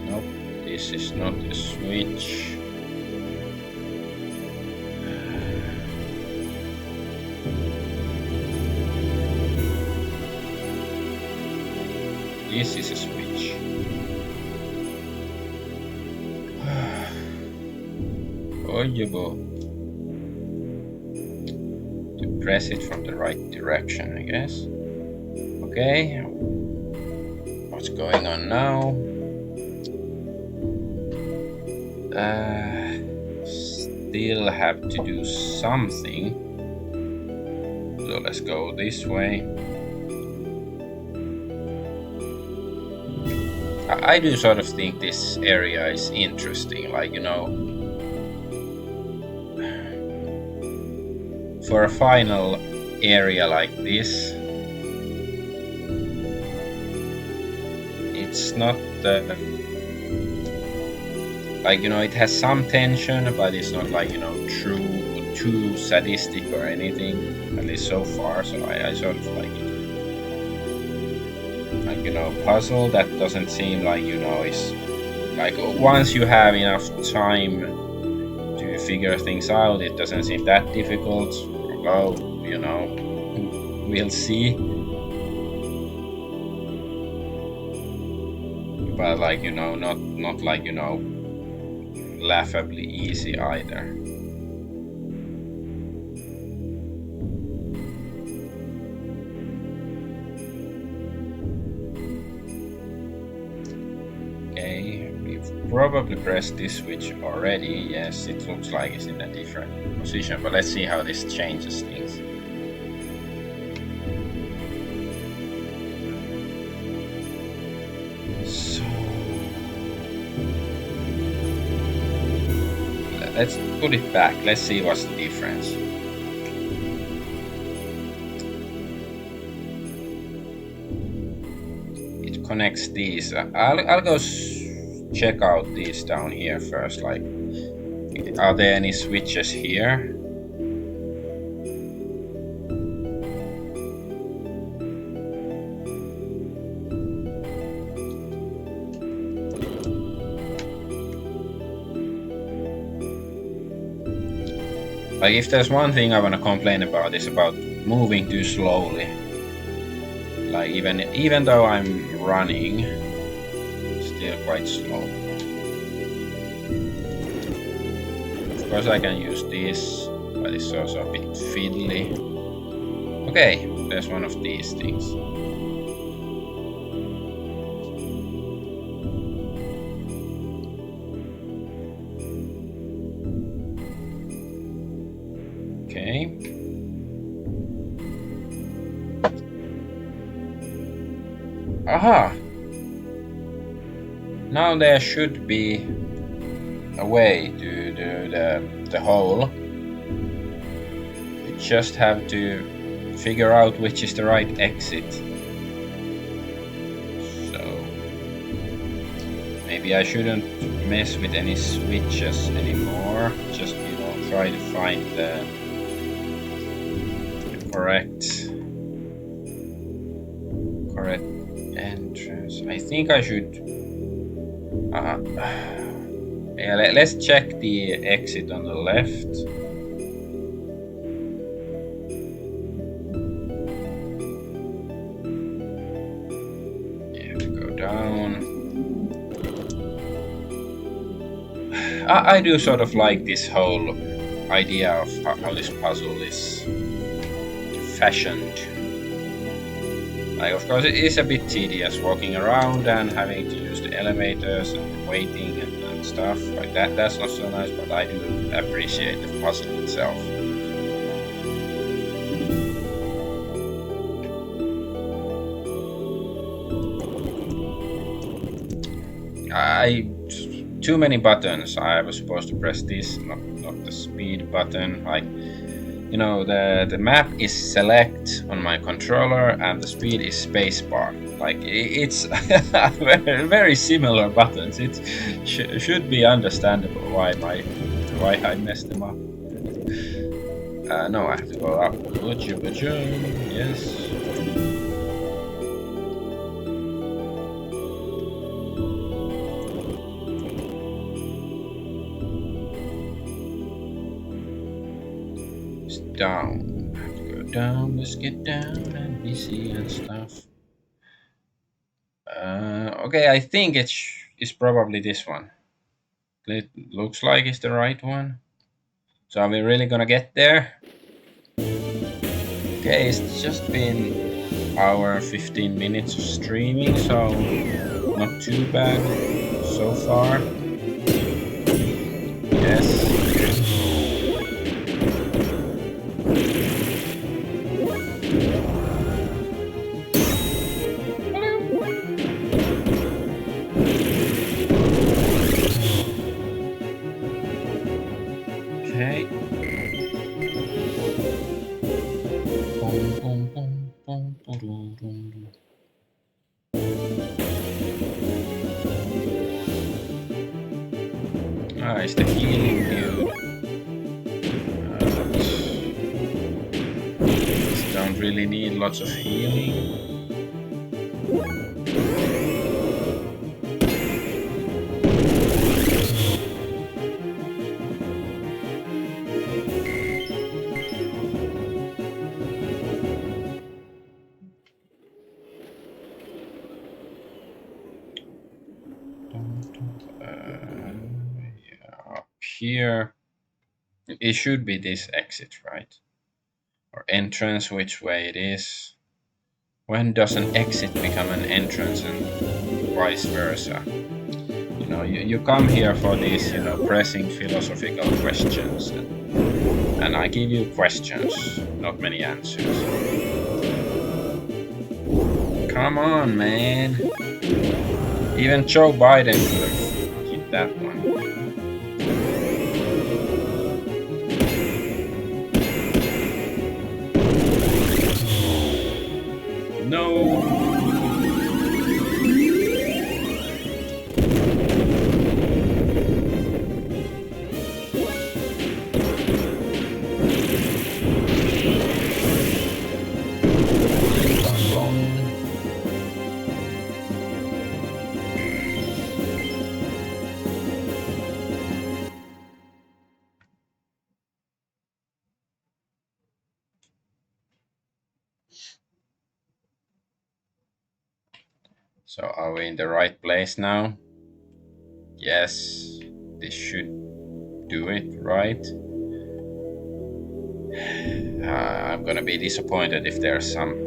Nope, this is not a switch. This is a switch. To press it from the right direction, I guess. Okay, what's going on now? Still have to do something. So let's go this way. I do sort of think this area is interesting, like, you know, for a final area like this, it's not like, you know, it has some tension, but it's not like, you know, too sadistic or anything, at least so far, so I sort of like it. Like, you know, puzzle that doesn't seem like, you know, is like once you have enough time to figure things out, it doesn't seem that difficult. Oh, you know, we'll see. But like, you know, not like, you know, laughably easy either. Okay, we've probably pressed this switch already. Yes, it looks like it's in a different position, but let's see how this changes things. So let's put it back. Let's see what's the difference. It connects these. I'll go check out these down here first. Like, are there any switches here? Like, if there's one thing I want to complain about, is about moving too slowly. Like, even though I'm running, it's still quite slow. Of course I can use this, but it's also a bit fiddly. Okay, there's one of these things. Okay. Aha! Now there should be a way to do the hole. You just have to figure out which is the right exit. So maybe I shouldn't mess with any switches anymore. Just, you know, try to find the correct Entrance. I think I should. Yeah, let's check the exit on the left. Yeah, we go down. I do sort of like this whole idea of how this puzzle is fashioned. Like, of course, it is a bit tedious walking around and having to use the elevators and waiting and stuff like that. That's not so nice, but I do appreciate the puzzle itself. Too many buttons. I was supposed to press this, not the speed button. Like, you know, the map is select on my controller and the speed is spacebar. Like, it's very, very similar buttons. It should be understandable why I messed them up. No, I have to go up. Yes. Down. I have to go down. Let's get down and be see and stuff. Okay, I think it's probably this one. It looks like it's the right one. So are we really gonna get there? Okay, it's just been hour 15 minutes of streaming, so not too bad so far. Yes. It's the healing dude. Don't really need lots of healing. Here it should be this exit, right? Or entrance, which way it is. When does an exit become an entrance and vice versa? You know, you come here for these, you know, pressing philosophical questions, and I give you questions, not many answers. Come on, man. Even Joe Biden could have hit that one. No. So are we in the right place now? Yes, this should do it, right? I'm gonna be disappointed if there's some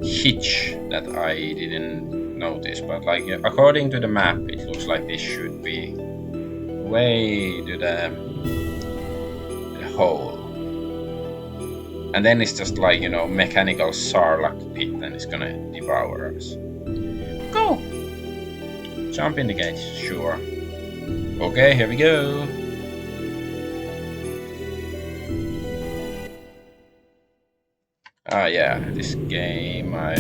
hitch that I didn't notice, but like according to the map, it looks like this should be way to the hole. And then it's just like, you know, mechanical Sarlacc pit and it's gonna devour us. Go! Jump in the gate, sure. Okay, here we go. Ah, yeah, this game I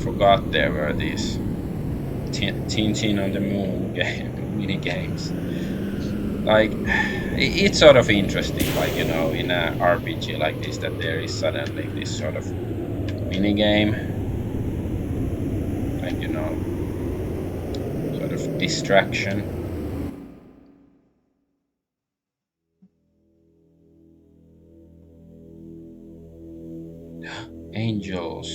forgot there were these Tintin on the Moon mini games. Like, it's sort of interesting, like, you know, in a RPG like this, that there is suddenly this sort of minigame. Like, you know, sort of distraction. Angels.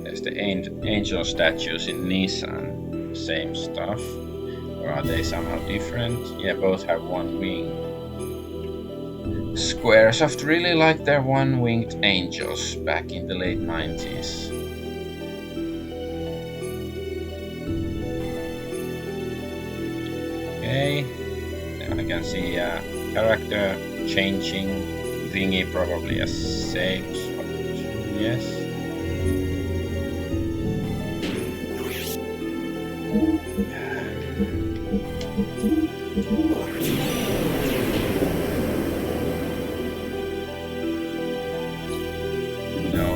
There's the angel statues in Nissan. Same stuff. Or are they somehow different? Yeah, both have one wing. Squaresoft really liked their one-winged angels back in the late 90s. Okay, now I can see a character changing thingy, probably a saves, but yes.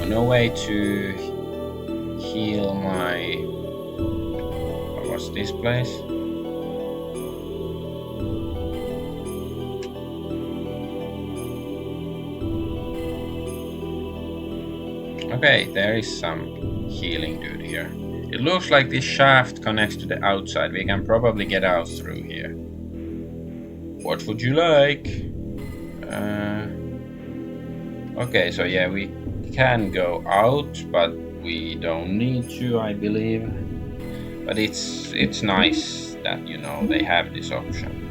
No way to heal my... What's this place? Okay, there is some healing dude here. It looks like this shaft connects to the outside. We can probably get out through here. What would you like? Okay, so yeah, we can go out, but we don't need to, I believe. But it's nice that, you know, they have this option.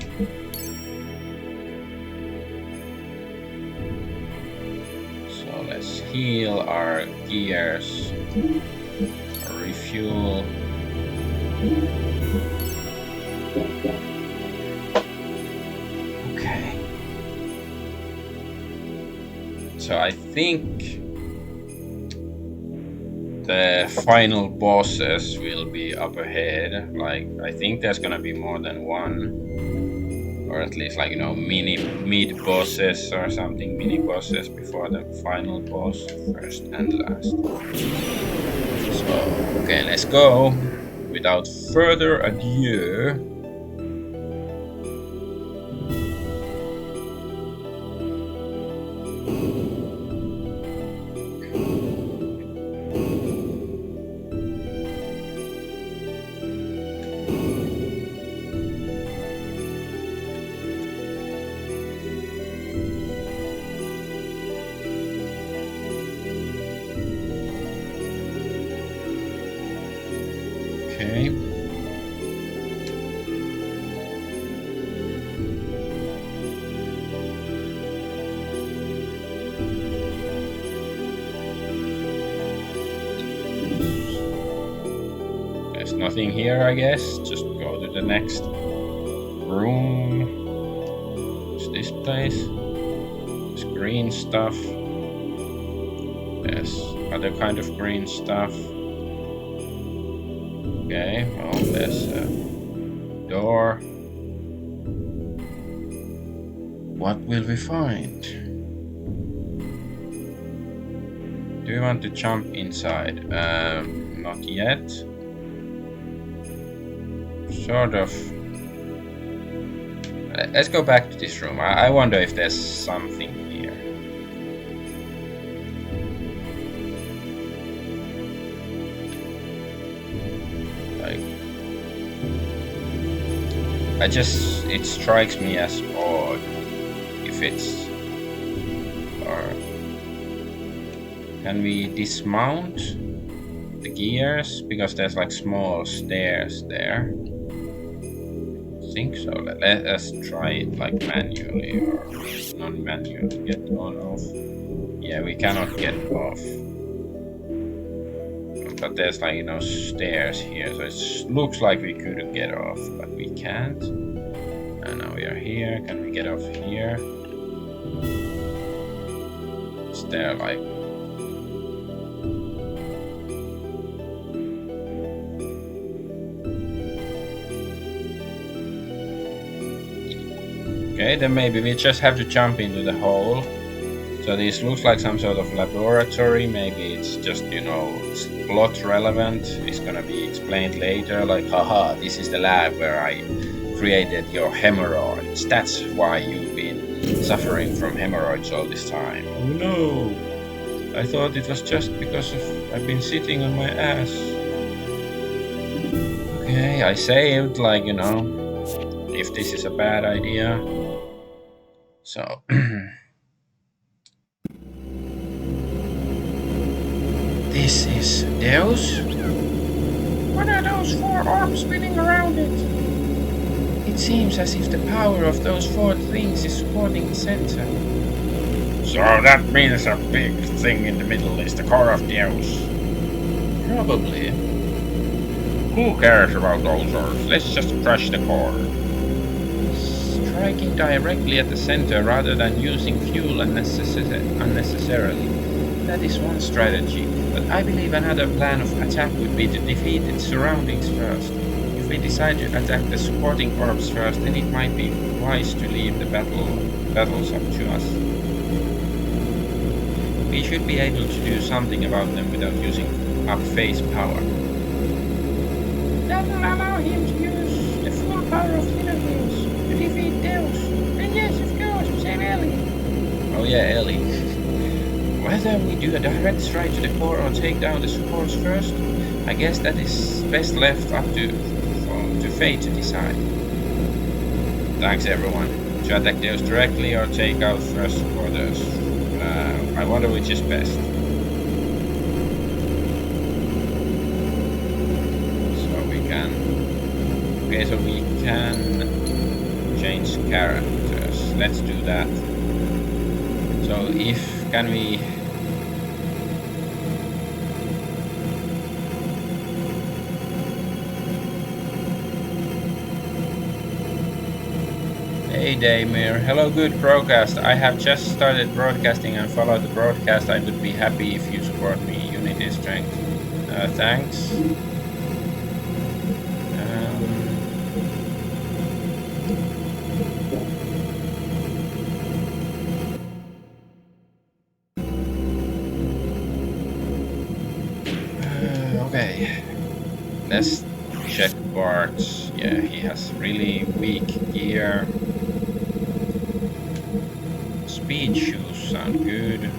So let's heal our gears, refuel. Okay. So I think the final bosses will be up ahead. Like, I think there's gonna be more than one, or at least, like, you know, mid bosses or something, mini bosses before the final boss, first and last. So okay, let's go. Without further ado. Okay. There's nothing here, I guess. Just go to the next room. What's this place? There's green stuff. There's other kind of green stuff. Okay, well, there's a door. What will we find? Do we want to jump inside? Not yet. Sort of. Let's go back to this room. I wonder if there's something here. It strikes me as odd if it's... Or can we dismount the gears? Because there's like small stairs there. I think so. Let's try it like manually or non-manually. Get on off. Yeah, we cannot get off. But there's like, you know, stairs here, so it looks like we could get off, but we can't. And now we are here. Can we get off here? Is there like... Okay, then maybe we just have to jump into the hole. So this looks like some sort of laboratory. Maybe it's just, you know, it's plot relevant. It's gonna be explained later. Like, haha, this is the lab where I created your hemorrhoids. That's why you've been suffering from hemorrhoids all this time. Oh no! I thought it was just because I've been sitting on my ass. Okay, I saved, like, you know, if this is a bad idea. So. This is Deus? What are those 4 orbs spinning around it? It seems as if the power of those 4 things is supporting the center. So that means a big thing in the middle is the core of Deus. Probably. Who cares about those orbs? Let's just crush the core. Striking directly at the center rather than using fuel unnecessarily. That is one strategy, but I believe another plan of attack would be to defeat its surroundings first. If we decide to attack the supporting orbs first, then it might be wise to leave the battles up to us. We should be able to do something about them without using up phase power. That will allow him to use the full power of Xenogears to defeat Deus. And yes, of course, save Ellie. Oh yeah, Ellie. Whether we do a direct strike to the core or take down the supports first, I guess that is best left up to fate to decide. Thanks everyone. To attack Deus directly or take out first supporters. I wonder which is best. So we can... Okay, so we can change characters. Let's do that. So if... Can we... Hey Damir, hello good broadcast. I have just started broadcasting and follow the broadcast. I would be happy if you support me. Unity strength. Thanks. Okay. Let's check Bart's. Yeah, he has really weak gear. Speed shoes sound good.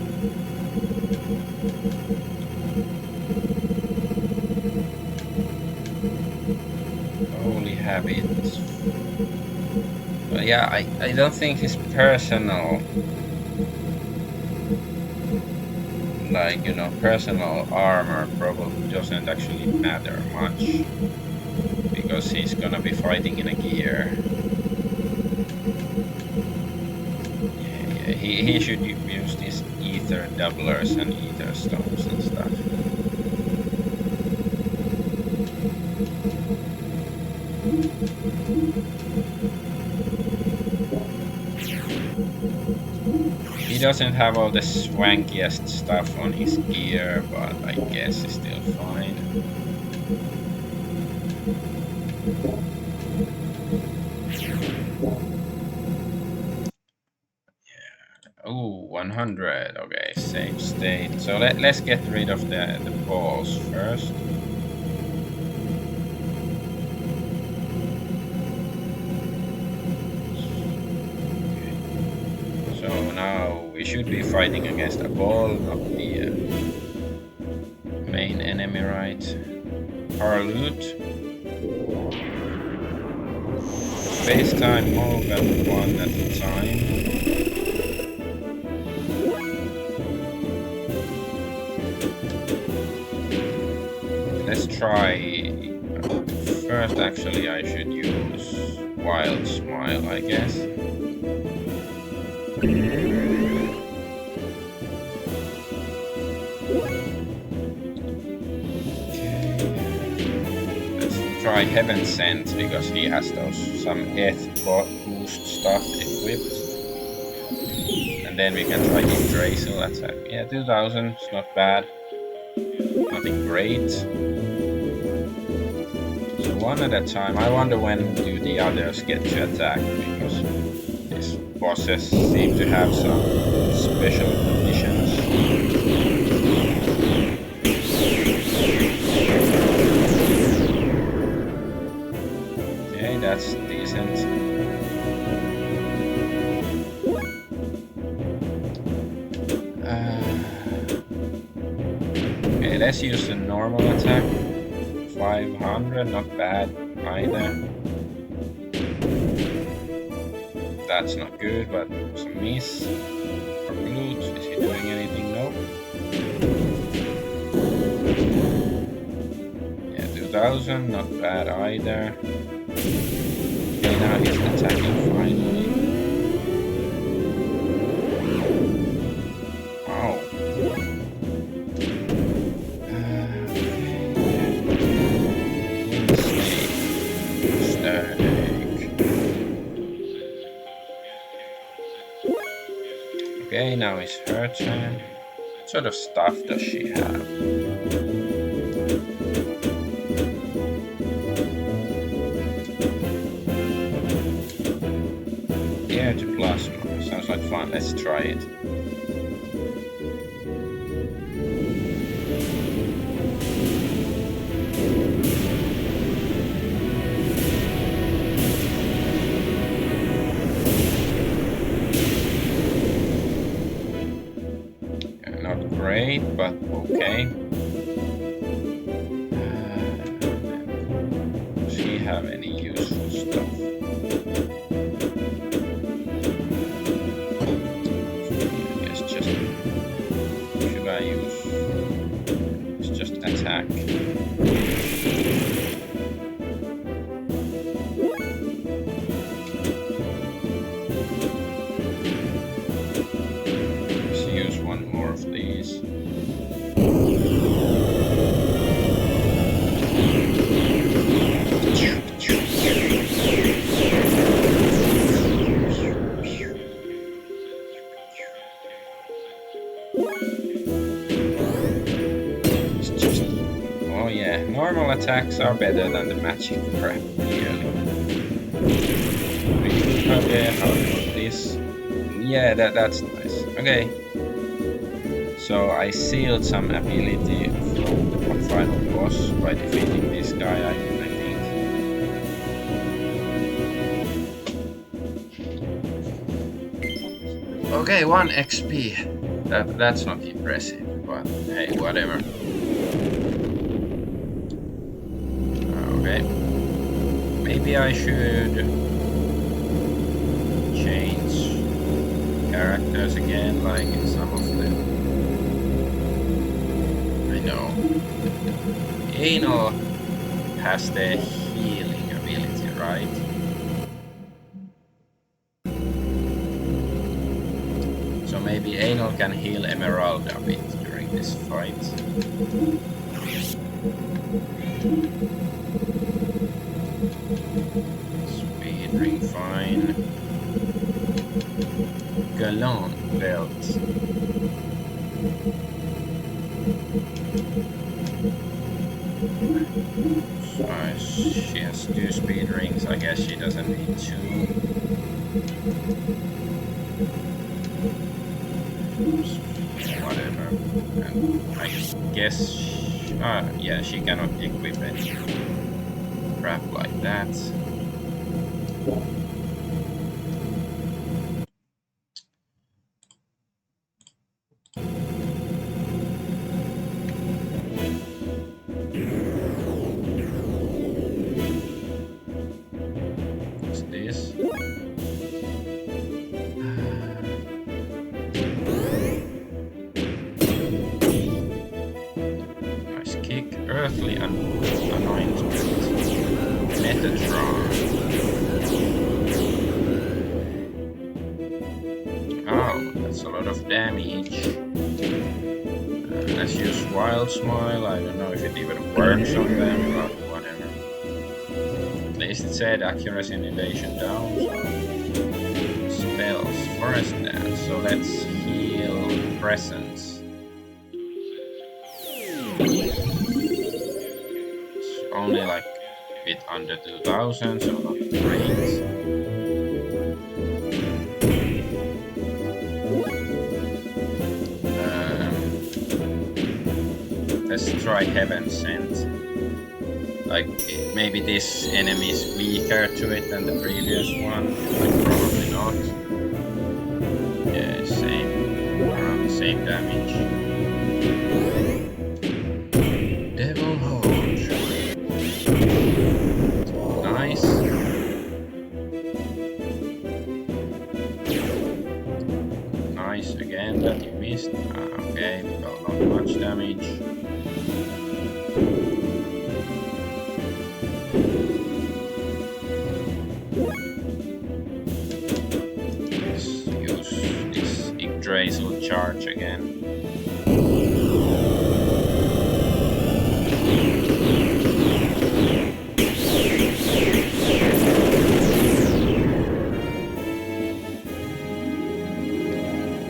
Holy habits. But yeah, I don't think his personal, like, you know, personal armor probably doesn't actually matter much. Because he's gonna be fighting in a gear. Yeah, he should use these ether doublers and ether stones and stuff. He doesn't have all the swankiest stuff on his gear, but I guess he's still fine. Oh, 100. Okay, save state. So let's get rid of the balls first. Okay. So now we should be fighting against a ball, not the main enemy, right? Our loot. Space time move at 1 at a time. Let's try. First, actually, I should use Wild Smile, I guess. Try Heaven Sent because he has some death boost stuff equipped. And then we can try Yggdrasil. That's it. Yeah, 2000. It's not bad. Nothing great. So 1 at a time. I wonder when do the others get to attack because this bosses seem to have some special conditions. Okay, that's decent. Okay, let's use the normal attack. 500, not bad either. That's not good, but some miss. For loot, is he doing anything? No. Yeah, 2000, not bad either. Okay, now he's attacking finally. Wow. Okay, now it's her turn. What sort of stuff does she have? Air to plasma. Sounds like fun. Let's try it. Great, but okay. Does she have any useful stuff? I guess just should I use? It's just attack. Let's use one more of these. Normal attacks are better than the magic crap, really. Okay, how about this? Yeah, that's nice. Okay. So I sealed some ability from the final boss by defeating this guy, I think. Okay, 1 XP. That's not impressive, but hey, whatever. Okay. Maybe I should change characters again, like in some of them. I know. Anal has the healing ability, right? So maybe Anal can heal Emerald a bit during this fight. Speed ring fine. Gallant belt. She has 2 speed rings. I guess she doesn't need 2. Whatever. And I guess yeah, she cannot equip any crap like that. What's this? Nice kick. Earthly anointment. Metatron. Oh, that's a lot of damage. Let's use Wild Smile. I don't know if it even works on them, but whatever. At least it said accuracy and evasion down. So. Spells. Forest Dance. So let's heal Presence. It's only like a bit under 2000, so not great. let's try Heaven Sent. Like, maybe this enemy is weaker to it than the previous one. Like, probably not. Yeah, same. Around the same damage. Devil Hold. Nice. Nice again that you missed. Okay, well, not much damage. Will charge again.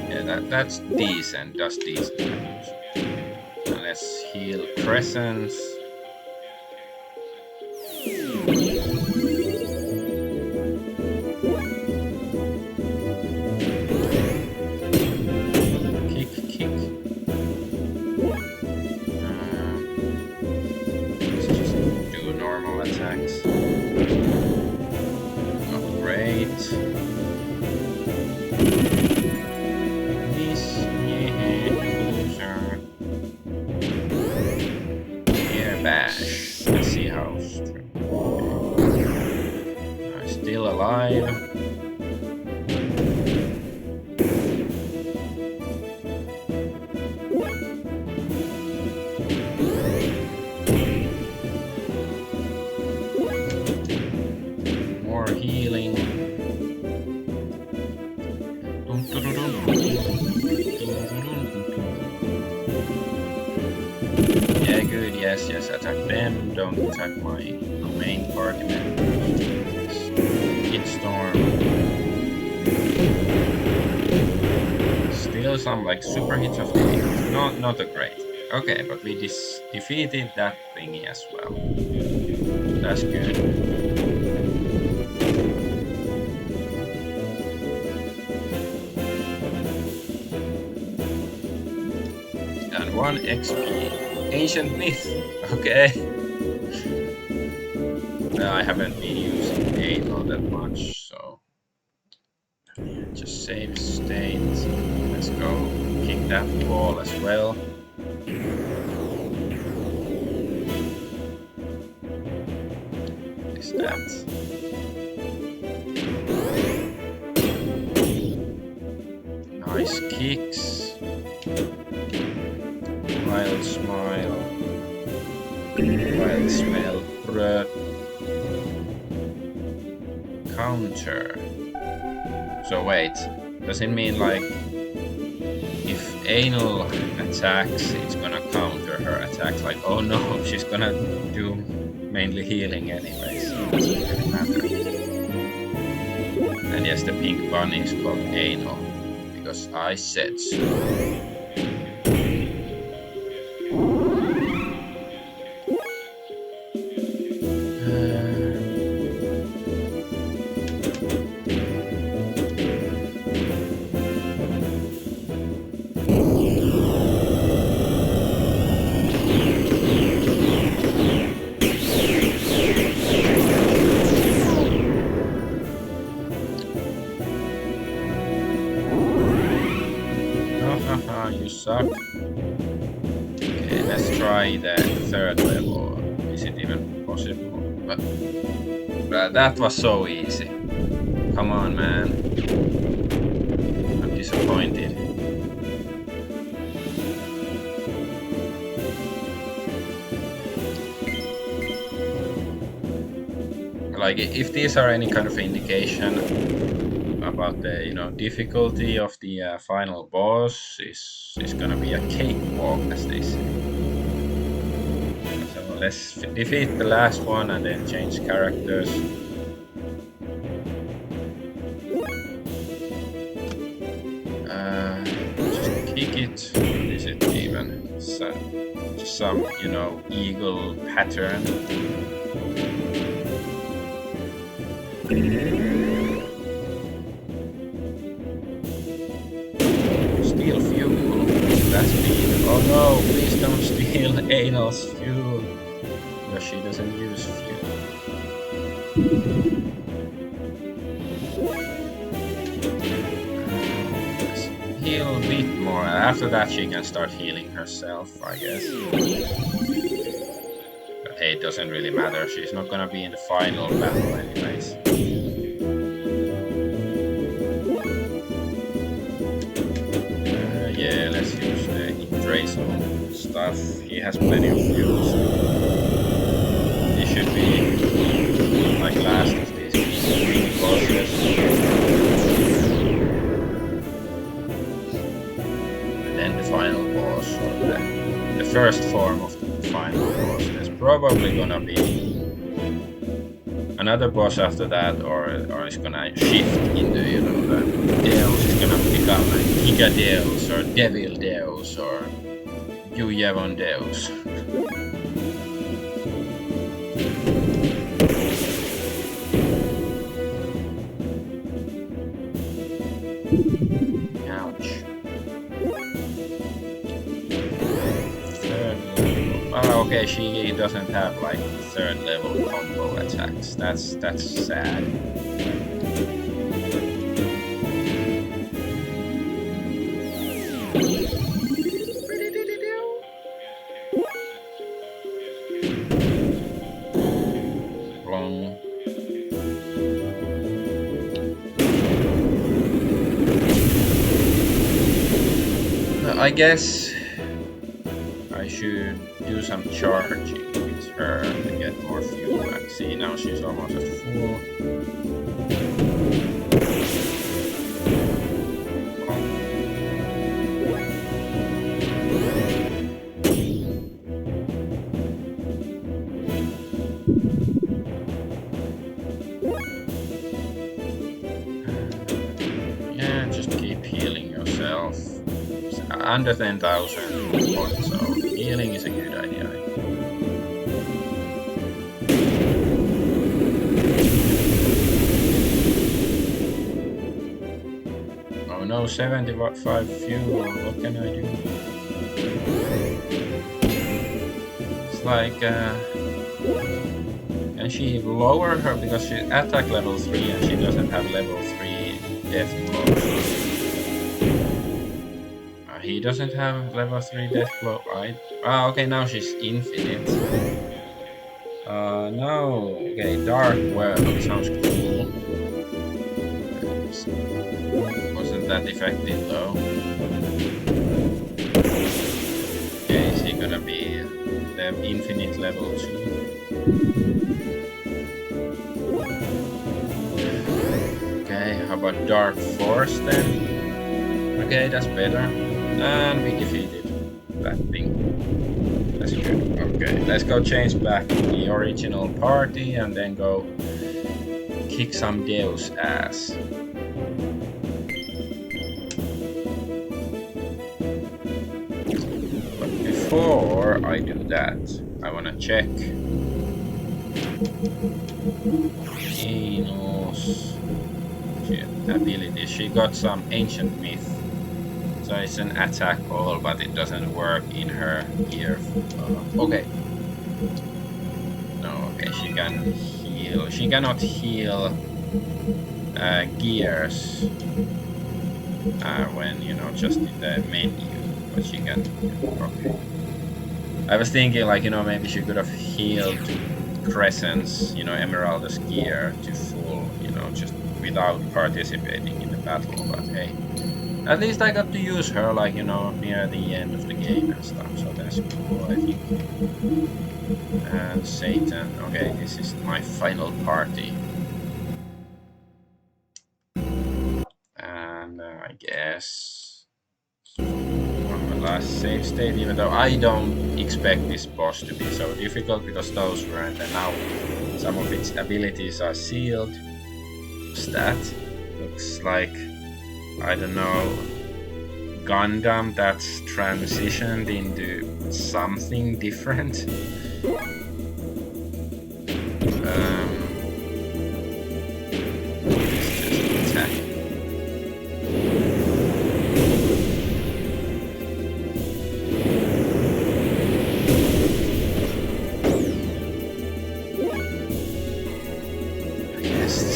Yeah, that's decent. That's decent. And let's heal Crescents. Yes, attack them, don't attack my main party members. Hit Storm. Still some like super hits of the hits. Not a great. Okay, but we defeated that thingy as well. That's good. And 1 XP. Ancient Myth. Okay. I haven't been using Anal that much, so just save state. Let's go kick that wall as well. Is that? Nice kicks. Wild Smile. Wild Smell. Counter. So wait, does it mean like if Anal attacks, it's gonna counter her attacks? Like, oh no, she's gonna do mainly healing anyways. Doesn't really matter. And yes, the pink bunny is called Anal because I said so. You suck. Okay, let's try the 3rd level. Is it even possible? But that was so easy. Come on, man. I'm disappointed. Like, if these are any kind of indication about the difficulty of the final boss, is gonna be a cakewalk, as they say. So let's defeat the last one and then change characters. Just kick it. Is it even some eagle pattern? Steel fuel. That's speed. Oh no, please don't steal Anal's fuel. Because she doesn't use fuel. Let's heal a bit more. After that she can start healing herself, I guess. But hey, it doesn't really matter. She's not gonna be in the final battle anyways. Yeah, let's use the Drazel stuff. He has plenty of fuels. He should be like last of these bosses. And then the final boss, or the first form of the final boss. There's probably gonna be another boss after that, or it's gonna shift into, you know, the Deus is gonna become like Giga Deus or Devil Deus or Yuyevon Deus. Ouch. Third level. Oh, okay, she doesn't have like third level combo attacks. That's sad. Long. I guess I should do some charging with her to get more fuel. And see, now she's almost at full. Yeah, just keep healing yourself. Under 10,000 points, so healing is a good idea. Oh no, 75 fuel, what can I do? It's like, can she lower her, because she attack level 3 and she doesn't have level 3 death blow. He doesn't have level 3 death blow, right? Ah, okay, now she's infinite. No. Okay, Dark Well, sounds cool. Wasn't that effective though. Okay, is he gonna be the infinite level 2? Okay, how about Dark Force then? Okay, that's better. And we defeated that thing. That's good. Okay, let's go change back to the original party and then go kick some Deus ass. But before I do that, I wanna check Eno's ability. She got some ancient myth. So it's an attack roll, but it doesn't work in her gear. Okay. No, okay, she can heal. She cannot heal gears when, you know, just in the menu. But she can. Okay. I was thinking, like, you know, maybe she could have healed Crescent's, you know, Emerald's gear to full, you know, just without participating in the battle. But hey. At least I got to use her, like, you know, near the end of the game and stuff, so that's cool, I think. And Satan. Okay, this is my final party. And I guess on my last save state, even though I don't expect this boss to be so difficult, because those weren't, and now some of its abilities are sealed. Stat looks like, I don't know, Gundam that's transitioned into something different. Let's just attack.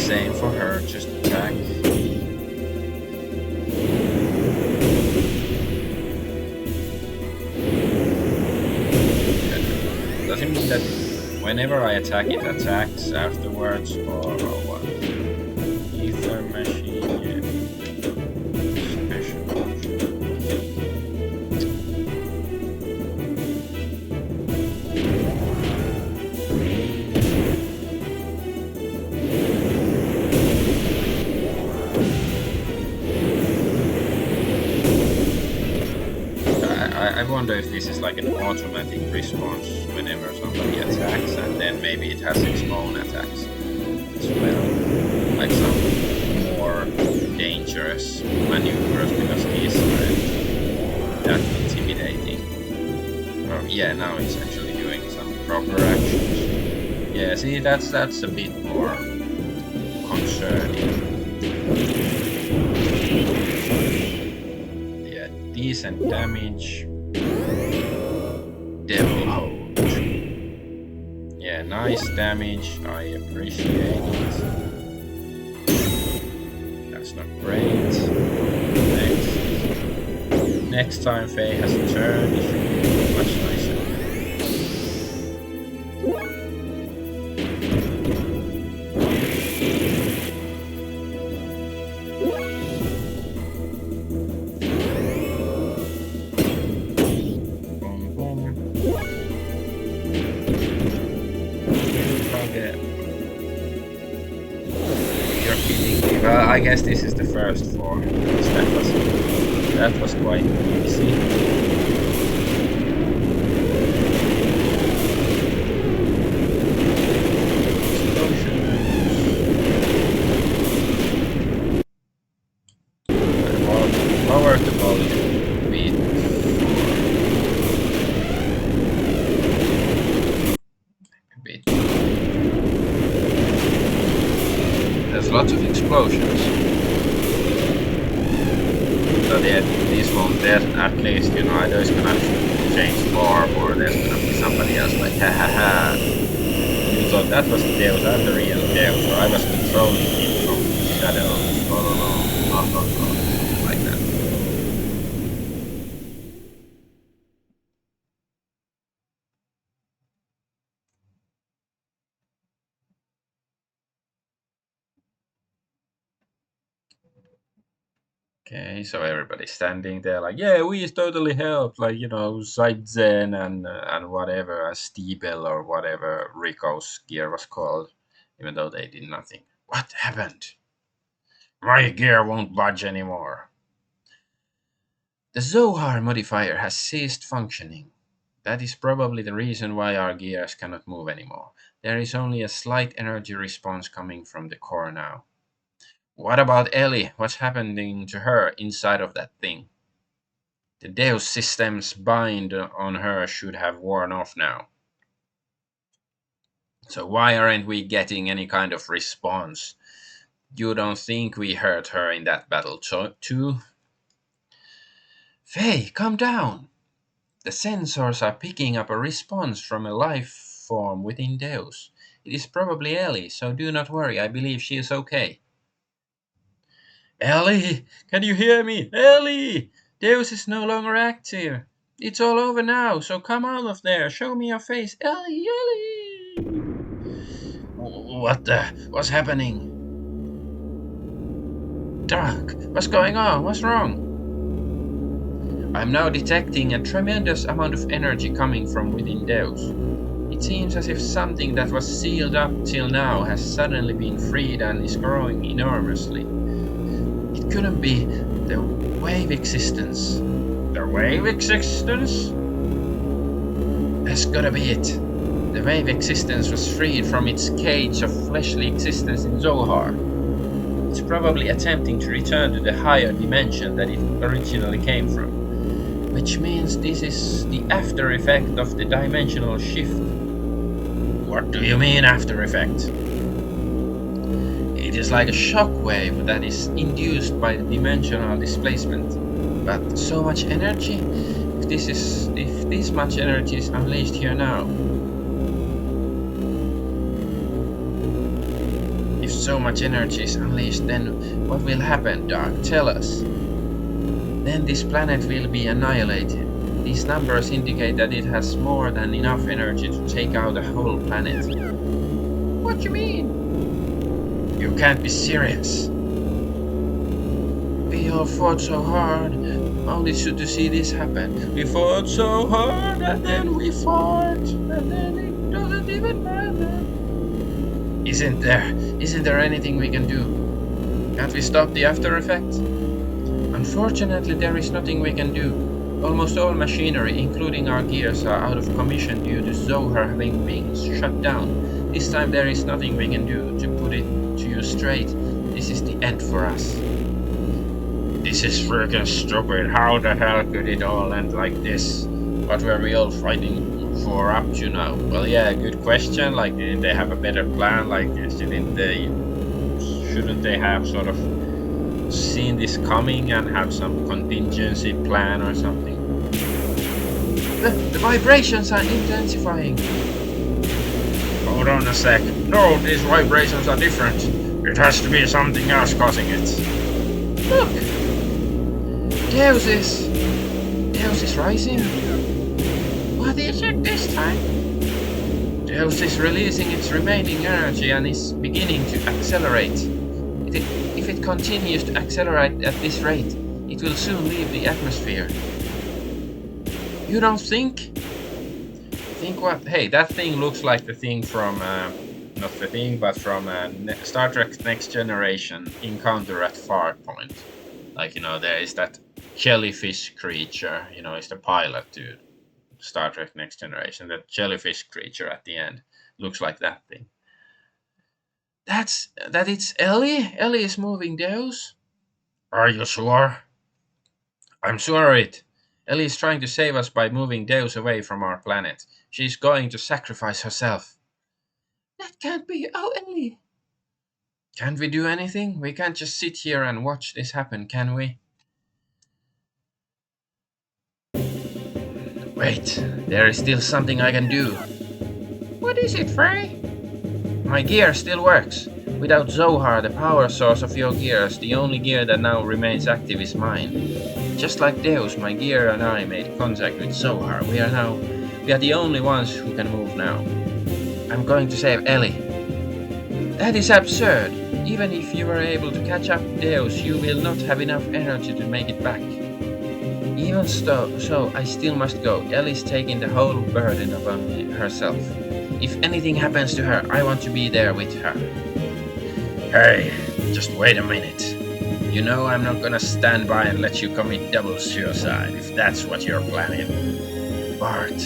Same for her, just attack. Does it mean that whenever I attack, it attacks afterwards, or what? Ether machine, yeah. Special option. I wonder if this is like an automatic response whenever somebody attacks, and then maybe it has its own attacks as well. Like some more dangerous maneuvers, because these aren't that intimidating. Oh, yeah, now it's actually doing some proper actions. Yeah, see, that's a bit more concerning. Yeah, decent damage. Devil Hold. Yeah, nice damage. I appreciate it. That's not great. Next time Faye has a turn, it should be much nicer. I guess this is the first floor. That was quite easy. Lower the volume a bit. There's lots of explosions. So these won't dead, at least, you know, either it's gonna change form or there's gonna be somebody else like, ha ha ha. You thought that was the Deus, I'm the real Deus, or I was controlling him from shadows. No, like that. Okay, so everybody's standing there like, yeah, we totally helped, like, you know, Zen and whatever, Stiebel or whatever Rico's gear was called, even though they did nothing. What happened? My gear won't budge anymore. The Zohar modifier has ceased functioning. That is probably the reason why our gears cannot move anymore. There is only a slight energy response coming from the core now. What about Ellie? What's happening to her inside of that thing? The Deus system's bind on her should have worn off now. So why aren't we getting any kind of response? You don't think we hurt her in that battle too? Faye, calm down! The sensors are picking up a response from a life form within Deus. It is probably Ellie, so do not worry, I believe she is okay. Ellie, can you hear me? Ellie! Deus is no longer active. It's all over now, so come out of there. Show me your face. Ellie, Ellie! What's happening? Doc, what's going on? What's wrong? I'm now detecting a tremendous amount of energy coming from within Deus. It seems as if something that was sealed up till now has suddenly been freed and is growing enormously. It couldn't be the wave existence. The wave existence? That's gotta be it. The wave existence was freed from its cage of fleshly existence in Zohar. It's probably attempting to return to the higher dimension that it originally came from. Which means this is the after effect of the dimensional shift. What do you mean after effect? It is like a shock wave that is induced by the dimensional displacement. But so much energy? If this much energy is unleashed here now. If so much energy is unleashed, then what will happen, Doc? Tell us. Then this planet will be annihilated. These numbers indicate that it has more than enough energy to take out a whole planet. What do you mean? You can't be serious. We all fought so hard, only to see this happen. We fought so hard, and then we fought, and then it doesn't even matter. Isn't there anything we can do? Can't we stop the after effect? Unfortunately, there is nothing we can do. Almost all machinery, including our gears, are out of commission due to Zohar having been shut down. This time there is nothing we can do. To put it to you straight, this is the end for us. This is freaking stupid. How the hell could it all end like this? What were we all fighting for up to now? Well, yeah, good question. Like, did they have a better plan? Like, shouldn't they have sort of seen this coming and have some contingency plan or something? The vibrations are intensifying. Hold on a sec. No, these vibrations are different. It has to be something else causing it. Look! Deus is rising. What is it this time? Deus is releasing its remaining energy and is beginning to accelerate. If it continues to accelerate at this rate, it will soon leave the atmosphere. You don't think? Think what? Hey, that thing looks like the thing from, not the thing, but from Star Trek Next Generation, Encounter at Farpoint. Like, there is that jellyfish creature, it's the pilot to Star Trek Next Generation. That jellyfish creature at the end looks like that thing. That it's Ellie? Ellie is moving Deus? Are you sure? I'm sure of it. Ellie is trying to save us by moving Deus away from our planet. She's going to sacrifice herself. That can't be. Oh, Ellie. Can't we do anything? We can't just sit here and watch this happen, can we? Wait, there is still something I can do. What is it, Frey? My gear still works. Without Zohar, the power source of your gears, the only gear that now remains active is mine. Just like Deus, my gear and I made contact with Zohar. We are the only ones who can move now. I'm going to save Ellie. That is absurd. Even if you were able to catch up to Deus, you will not have enough energy to make it back. Even so, I still must go. Ellie's taking the whole burden upon herself. If anything happens to her, I want to be there with her. Hey, just wait a minute. You know I'm not gonna stand by and let you commit double suicide, if that's what you're planning. Bart,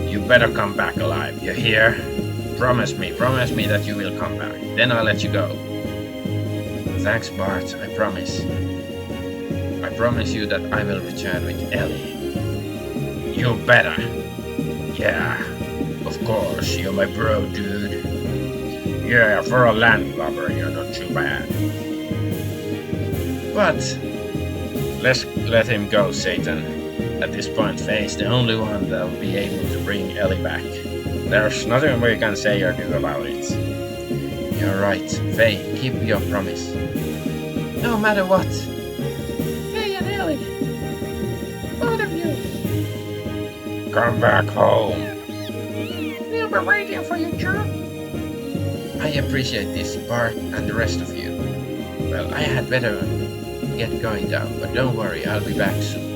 you better come back alive, you hear? Promise me that you will come back. Then I'll let you go. Thanks, Bart, I promise. I promise you that I will return with Ellie. You better. Yeah, of course, you're my bro, dude. Yeah, for a landlubber, you're not too bad. But let's let him go, Satan. At this point, Faye's the only one that will be able to bring Ellie back. There's nothing we can say or do about it. You're right, Faye, keep your promise. No matter what. Faye and Ellie. Both of you. Come back home. We'll be waiting for you, Drew. I appreciate this, Bart, and the rest of you. Well, I had better get going down, but don't worry, I'll be back soon.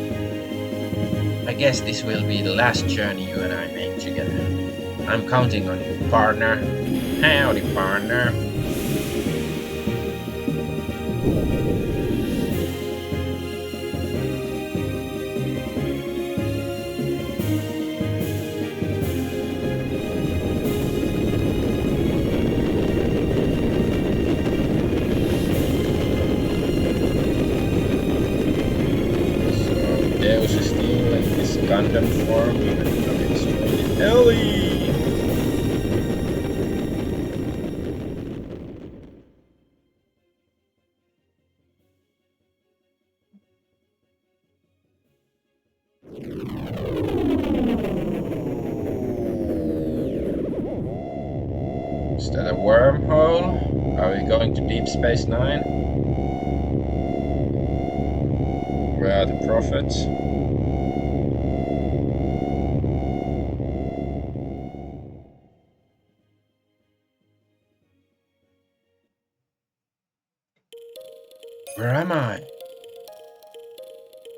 I guess this will be the last journey you and I make together. I'm counting on you, partner. Howdy, partner. Gundam form, even destroyed Ellie! Is that a wormhole? Are we going to Deep Space Nine? Where are the prophets? Where am I?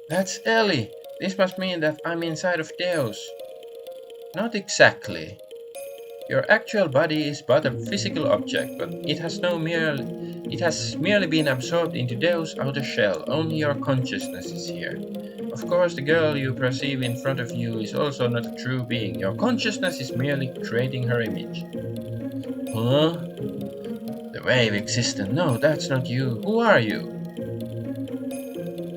That's Ellie! This must mean that I'm inside of Deus. Not exactly. Your actual body is but a physical object, but it has merely been absorbed into Deus' outer shell. Only your consciousness is here. Of course, the girl you perceive in front of you is also not a true being. Your consciousness is merely creating her image. Huh? The wave existent. No, that's not you. Who are you?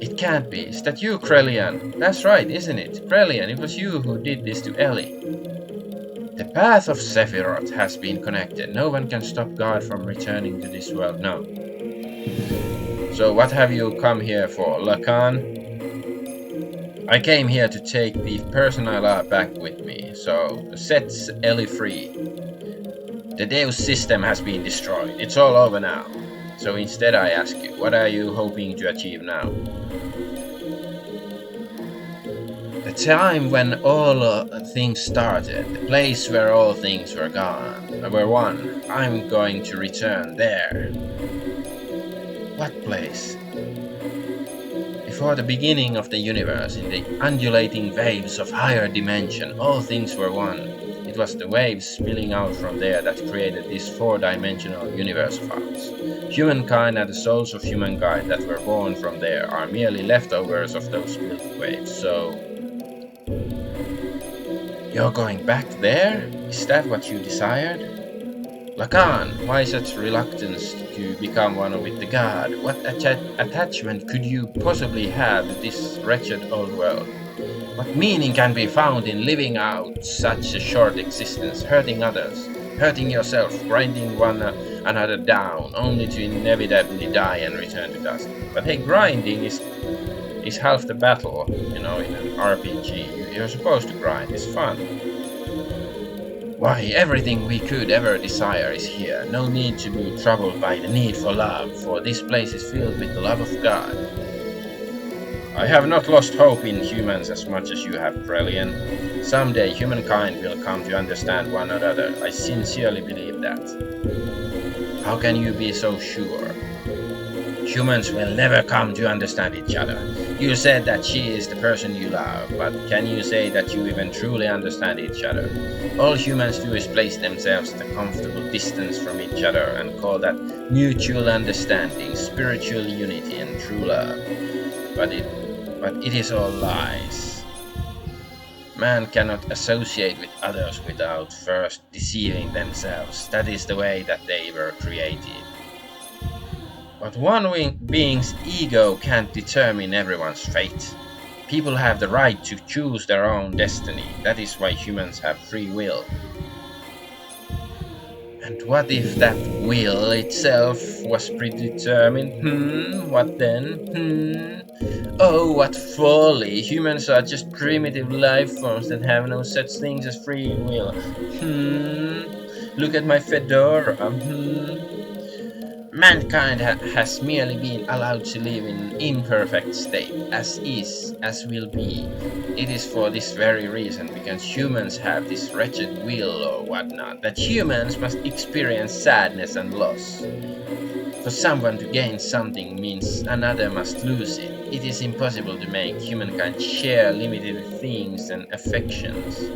It can't be. Is that you, Krelian? That's right, isn't it? Krelian, it was you who did this to Ellie. The path of Sephiroth has been connected. No one can stop God from returning to this world now. So what have you come here for, Lacan? I came here to take the person I love back with me, so set Ellie free. The Deus system has been destroyed. It's all over now. So instead I ask you, what are you hoping to achieve now? The time when all things started, the place where all things were one. I'm going to return there. What place? Before the beginning of the universe, in the undulating waves of higher dimension, all things were one. It was the waves spilling out from there that created this four-dimensional universe of ours. Humankind and the souls of humankind that were born from there are merely leftovers of those spilled waves, so... You're going back there? Is that what you desired? Lacan, why such reluctance to become one with the god? What attachment could you possibly have to this wretched old world? What meaning can be found in living out such a short existence, hurting others, hurting yourself, grinding one another down, only to inevitably die and return to dust? But hey, grinding is half the battle, you know, in an RPG. You're supposed to grind, it's fun. Why, everything we could ever desire is here. No need to be troubled by the need for love, for this place is filled with the love of God. I have not lost hope in humans as much as you have, Krelian. Someday humankind will come to understand one another. I sincerely believe that. How can you be so sure? Humans will never come to understand each other. You said that she is the person you love, but can you say that you even truly understand each other? All humans do is place themselves at a comfortable distance from each other and call that mutual understanding, spiritual unity and true love. But it is all lies. Man cannot associate with others without first deceiving themselves. That is the way that they were created. But one being's ego can't determine everyone's fate. People have the right to choose their own destiny. That is why humans have free will. And what if that will itself was predetermined? What then? Oh, what folly! Humans are just primitive life forms that have no such things as free will. Look at my fedora. Mankind has merely been allowed to live in an imperfect state, as is, as will be. It is for this very reason, because humans have this wretched will or whatnot, that humans must experience sadness and loss. For someone to gain something means another must lose it. It is impossible to make humankind share limited things and affections.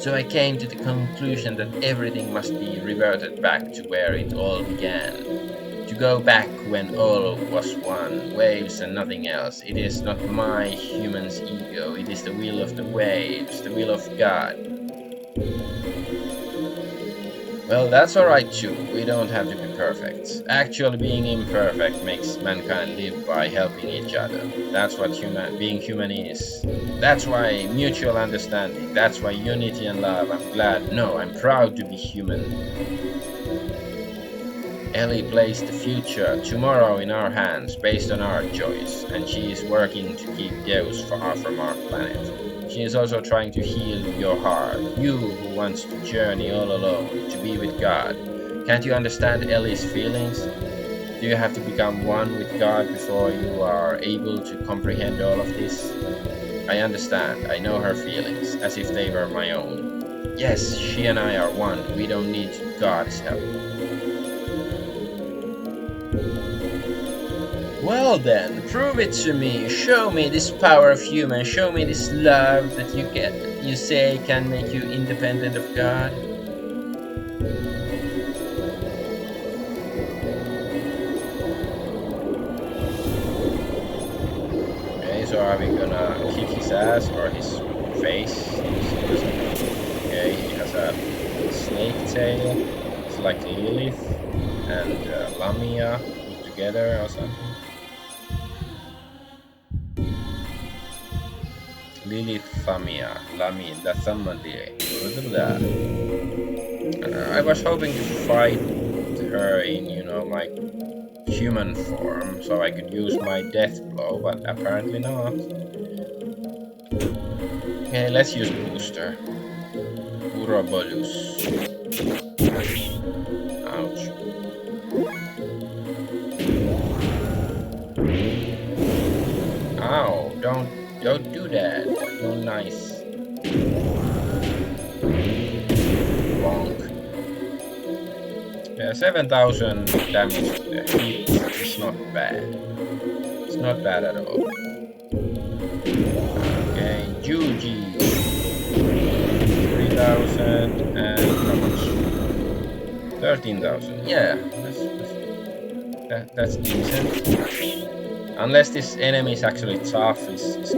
So I came to the conclusion that everything must be reverted back to where it all began. To go back when all was one, waves and nothing else. It is not my human's ego, it is the will of the waves, the will of God. Well, that's alright too, we don't have to be perfect. Actually being imperfect makes mankind live by helping each other. That's what being human is. That's why mutual understanding, that's why unity and love. I'm proud to be human. Ellie placed the future tomorrow in our hands based on our choice, and she is working to keep Deus far from our planet. She is also trying to heal your heart, you who wants to journey all alone, to be with God. Can't you understand Ellie's feelings? Do you have to become one with God before you are able to comprehend all of this? I understand. I know her feelings, as if they were my own. Yes, she and I are one. We don't need God's help. Well then, prove it to me. Show me this power of human. Show me this love that you say can make you independent of God. Okay, so are we gonna kick his ass or his face? Okay, he has a snake tail. It's like Lilith and Lamia put together or something. Lilith Famia, Lami, that's somebody. I was hoping to fight her in, my human form, so I could use my death blow, but apparently not. Okay, let's use booster. Urobolus. Ouch. Ow, don't do that. That's not nice. Bonk. Yeah, 7,000 damage to the hit is not bad. It's not bad at all. Okay, Juji. 3,000 and how much? 13,000. Yeah, that's decent. Unless this enemy is actually tough, this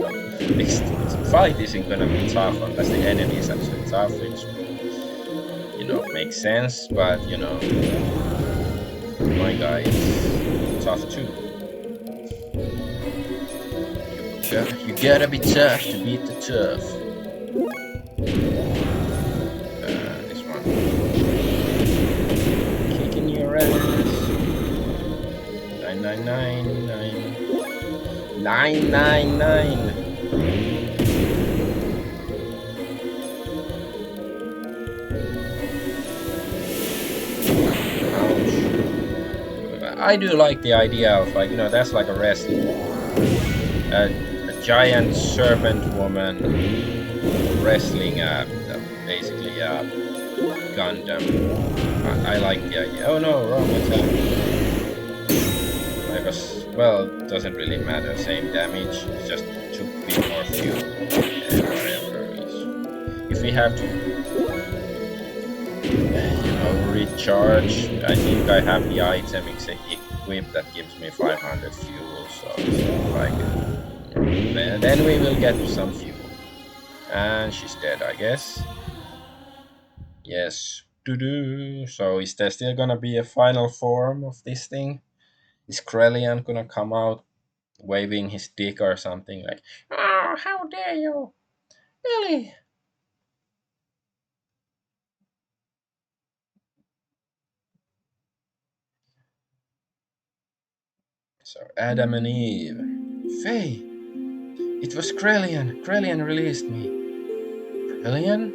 fight isn't gonna be tough unless the enemy is actually tough, which makes sense. But my guy is tough too. You gotta be tough to beat the tough. This one. Kicking your ass. 999. Ouch. I do like the idea of that's like a wrestling. A giant serpent woman wrestling basically a Gundam. I like the idea. Oh no, wrong attack. Well, doesn't really matter, same damage, it's just to be more fuel and whatever. If we have to, recharge, I think I have the item equipped that gives me 500 fuel, so it's like, then we will get some fuel. And she's dead, I guess. Yes. So is there still gonna be a final form of this thing? Is Krellian gonna come out waving his dick or something like, "Oh, how dare you, Billy!" So Adam and Eve, Faye, it was Krellian. Krellian released me. Krellian?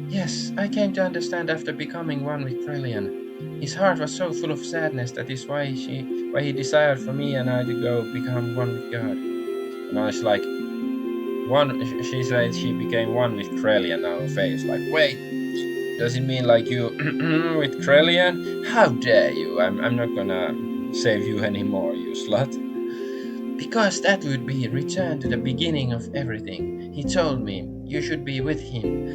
Yes, I came to understand after becoming one with Krellian. His heart was so full of sadness that is why he desired for me and I to go become one with God. And I was like, she said she became one with Krellian. Now Faye's like, wait, does it mean like you with Krellian? How dare you? I'm not gonna save you anymore, you slut. Because that would be return to the beginning of everything. He told me you should be with him.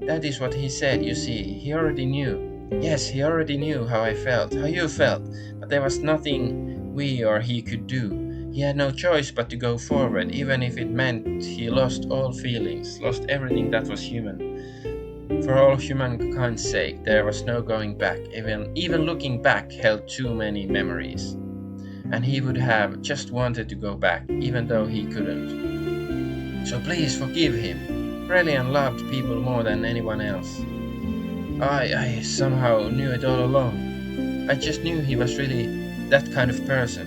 That is what he said, you see. He already knew. Yes, he already knew how I felt, how you felt, but there was nothing we or he could do. He had no choice but to go forward, even if it meant he lost all feelings, lost everything that was human. For all humankind's sake, there was no going back. Even looking back held too many memories. And he would have just wanted to go back, even though he couldn't. So please forgive him. Krellian loved people more than anyone else. I somehow knew it all along. I just knew he was really that kind of person.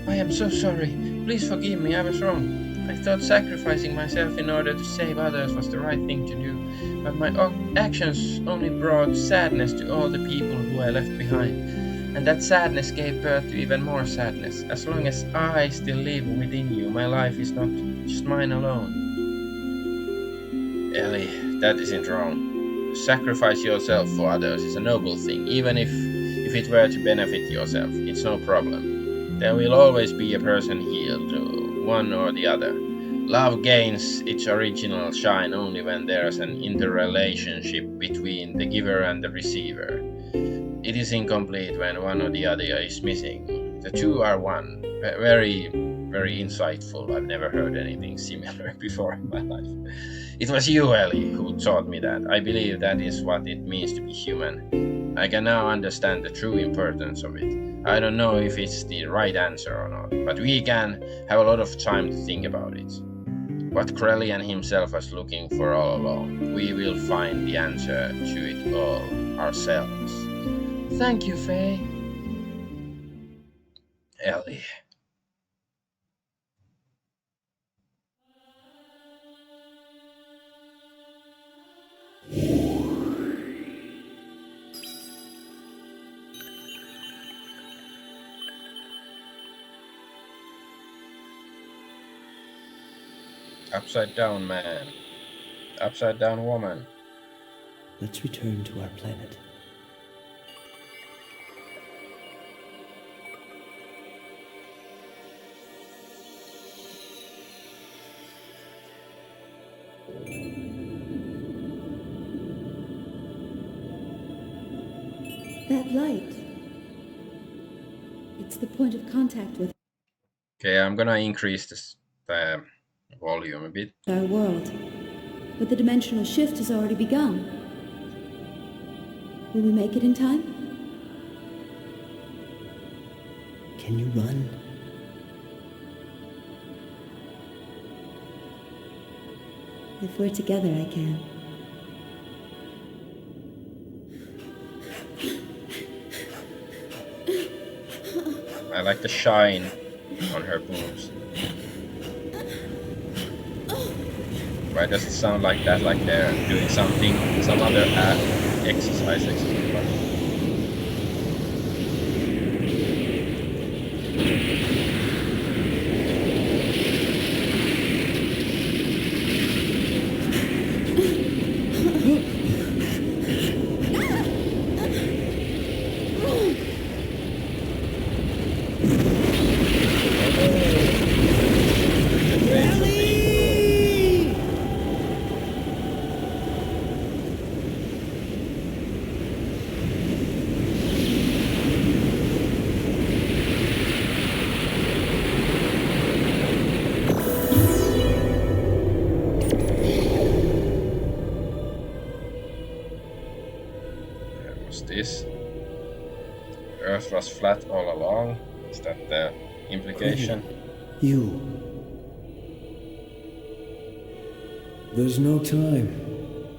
I am so sorry. Please forgive me, I was wrong. I thought sacrificing myself in order to save others was the right thing to do, but my actions only brought sadness to all the people who I left behind. And that sadness gave birth to even more sadness. As long as I still live within you, my life is not just mine alone. Ellie, that isn't wrong. To sacrifice yourself for others is a noble thing, even if it were to benefit yourself, it's no problem. There will always be a person healed, one or the other. Love gains its original shine only when there's an interrelationship between the giver and the receiver. It is incomplete when one or the other is missing. The two are one. Very, very insightful. I've never heard anything similar before in my life. It was you, Ellie, who taught me that. I believe that is what it means to be human. I can now understand the true importance of it. I don't know if it's the right answer or not, but we can have a lot of time to think about it. What Krellian himself was looking for all along. We will find the answer to it all ourselves. Thank you, Faye. Ellie. Upside down man. Upside down woman. Let's return to our planet. That light. It's the point of contact with Okay, I'm gonna increase this volume a bit. our world. But the dimensional shift has already begun. Will we make it in time? Can you run? If we're together, I can. I like the shine on her boobs. Why does it sound like that? Like they're doing something, some other exercises. This Earth was flat all along. Is that the implication? You. There's no time.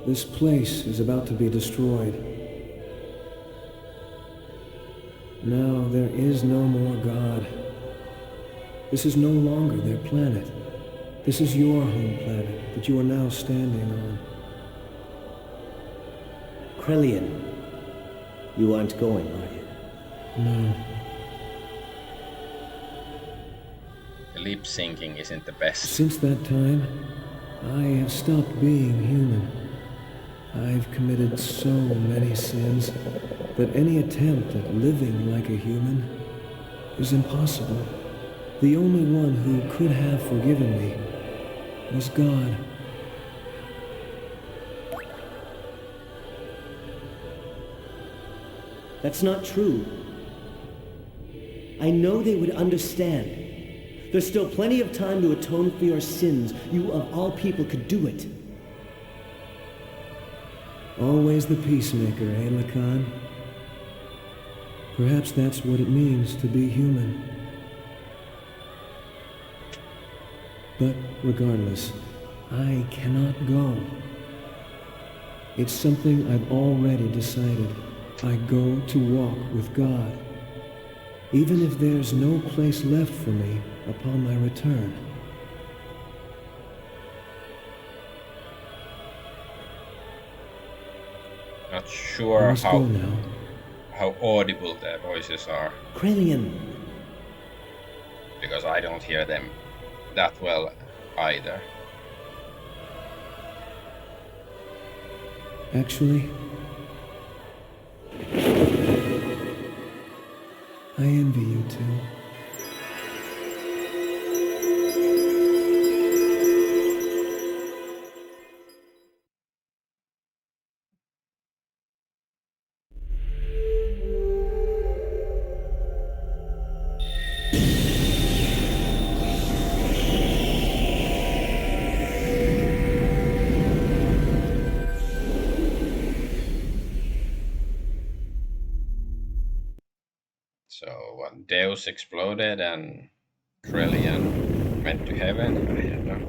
This place is about to be destroyed. Now there is no more God. This is no longer their planet. This is your home planet that you are now standing on. Krellian. You aren't going, are you? No. The lip syncing isn't the best. Since that time, I have stopped being human. I've committed so many sins that any attempt at living like a human is impossible. The only one who could have forgiven me was God. That's not true. I know they would understand. There's still plenty of time to atone for your sins. You of all people could do it. Always the peacemaker, eh, Lacan? Perhaps that's what it means to be human. But regardless, I cannot go. It's something I've already decided. I go to walk with God, even if there's no place left for me upon my return. Not I sure must go now. how audible their voices are, Krelian, because I don't hear them that well either. Actually, I envy you two. So what, Deus exploded and Trillian went to heaven? I don't know.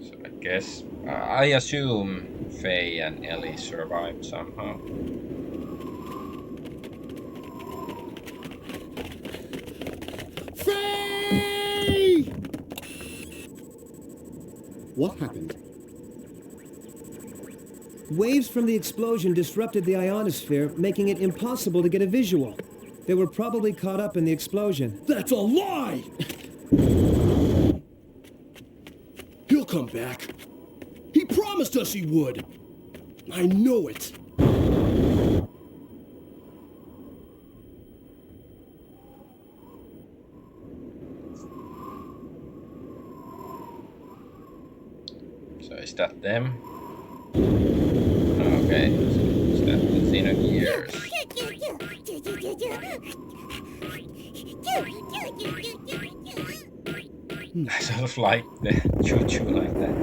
So I guess I assume Faye and Ellie survived somehow. Faye! What happened? waves from the explosion disrupted the ionosphere, making it impossible to get a visual. They were probably caught up in the explosion. That's a lie! He'll come back. He promised us he would. I know it. So is that them? Okay, so is that the Xenogears? I sort of like the choo-choo like that.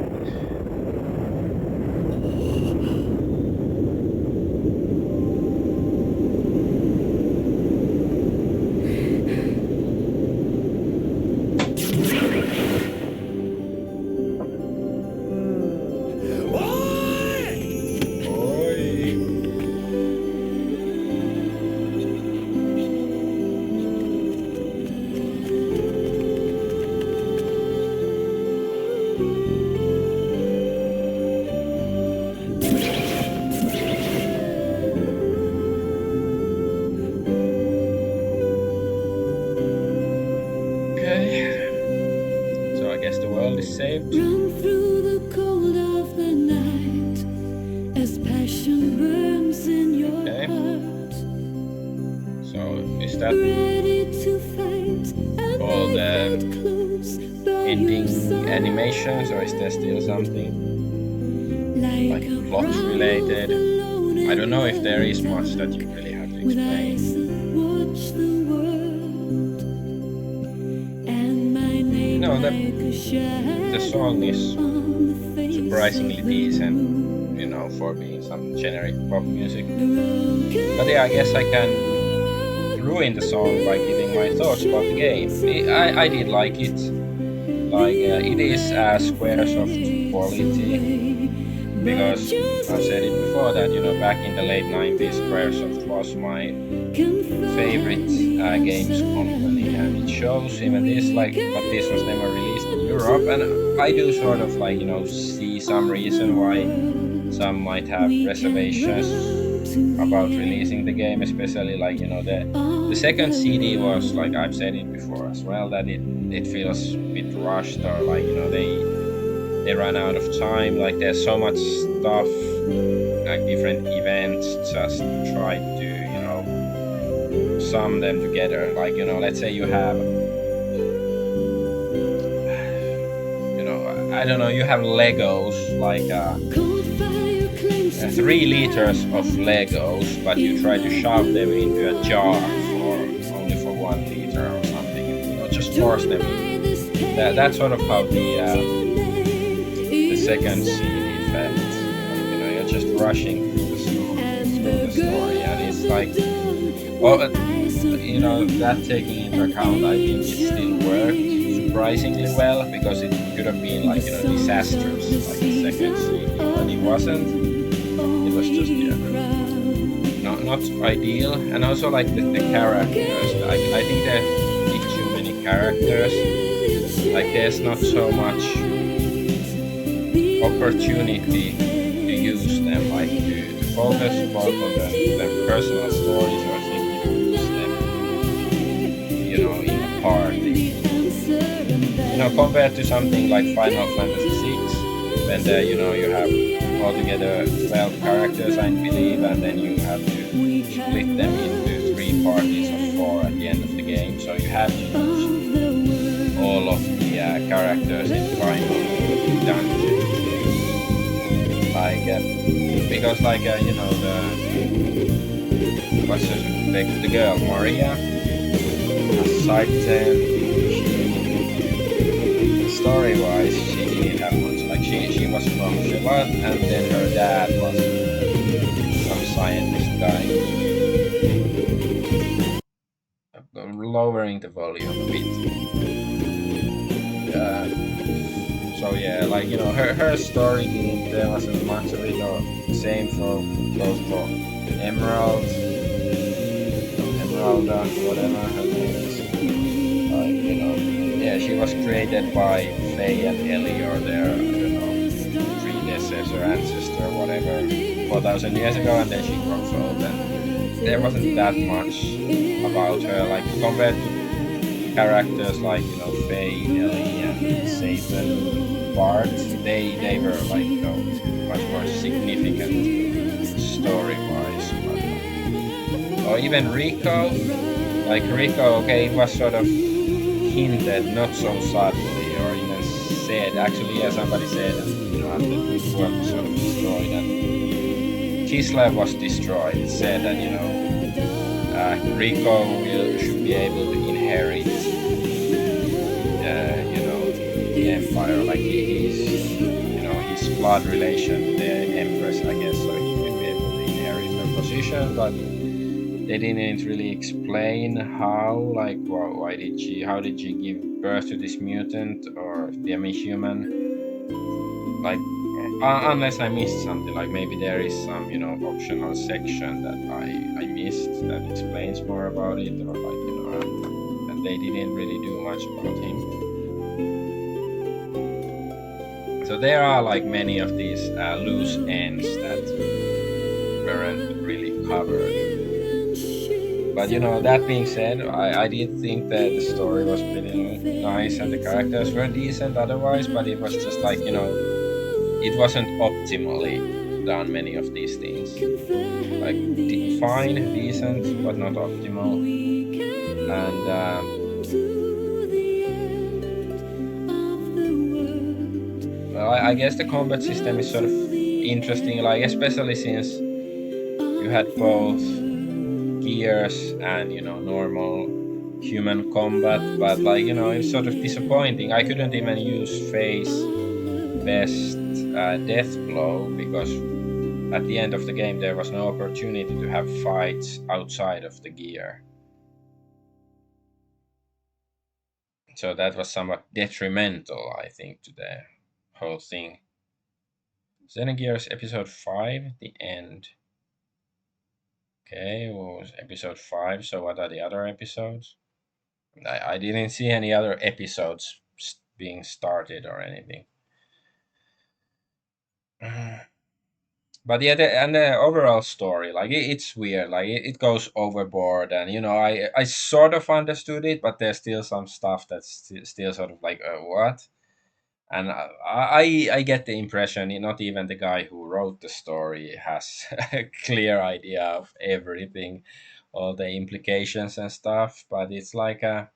Saved. Run through the cold of the night as passion burns in your heart. So is that ready to fight all the ending animations, or is there still something like plot related? I don't know if there is much that you really have to explain. No, the song is surprisingly decent, you know, for being some generic pop music. But yeah, I guess I can ruin the song by giving my thoughts about the game. I did like it. Like, it is Squaresoft quality, because I've said it before that, you know, back in the late 90s, Squaresoft was my favorite games company, and it shows even this, like, but this was never released in Europe, and I do sort of, like, you know, see some reason why some might have reservations about releasing the game, especially, like, you know, the second CD was, like I've said it before as well, that it feels a bit rushed, or, like, you know, they ran out of time. Like, there's so much stuff, like different events, just try to, you know, sum them together. Like, you know, let's say you have, you know, I don't know, you have Legos, like 3 liters of Legos, but you try to shove them into a jar only for 1 liter or something, you know, just force them in. That's sort of how the second CD felt. You know, you're just rushing through the story, and it's like, well, you know, that taking into account, I think it still worked surprisingly well, because it could have been, like, you know, disastrous, like the second CD, but it wasn't. It was just, yeah, not ideal. And also, like, the characters, I think there's a bit too many characters. Like, there's not so much opportunity to use them, like to focus more on their personal stories, or think you use them, in a party. Compared to something like Final Fantasy VI, when there, you have altogether 12 characters, I believe, and then you have to split them into three parties of four at the end of the game. So you have to use all of the characters in the final dungeon. Because the girl Maria, aside story-wise, she didn't have much. Like she was from Shabbat, and then her dad was some scientist guy. Lowering the volume a bit. So yeah, her story didn't, there wasn't much of it. Or same for both for Emerald, Emeralda, whatever her name is. Yeah, she was created by Faye and Ellie, or their, I don't know, predecessor, ancestor, whatever, 4,000 years ago, and then she grows old, and there wasn't that much about her, like compared to characters like, Faye, Ellie, and Satan, Bart. They were like, much more significant story-wise. Or even Rico, okay, it was sort of hinted, not so subtly, or even said. Actually, yeah, somebody said, after the world was sort of destroyed and Kislev was destroyed, it said that, Rico should be able to inherit, the empire, like his blood relation to the Empress, I guess, so he would be able to inherit her position, but they didn't really explain how, like, how did she give birth to this mutant or demi-human? Like, unless I missed something, like maybe there is some, optional section that I missed that explains more about it, or and they didn't really do much about him. So there are like many of these loose ends that weren't really covered. But that being said, I did think that the story was pretty nice and the characters were decent otherwise, but it was just like, it wasn't optimally done, many of these things. Like, fine, decent, but not optimal. And well, I guess the combat system is sort of interesting, like especially since you had both gears and normal human combat, but it's sort of disappointing. I couldn't even use Faye's best death blow because at the end of the game there was no opportunity to have fights outside of the gear, so that was somewhat detrimental, I think, to the whole thing. Xenogears episode 5, the end. Okay, what was episode 5? So what are the other episodes? I didn't see any other episodes being started or anything. But yeah, the overall story, like it's weird, like it goes overboard, and I sort of understood it, but there's still some stuff that's still sort of like what. And I get the impression not even the guy who wrote the story has a clear idea of everything, all the implications and stuff. But it's like I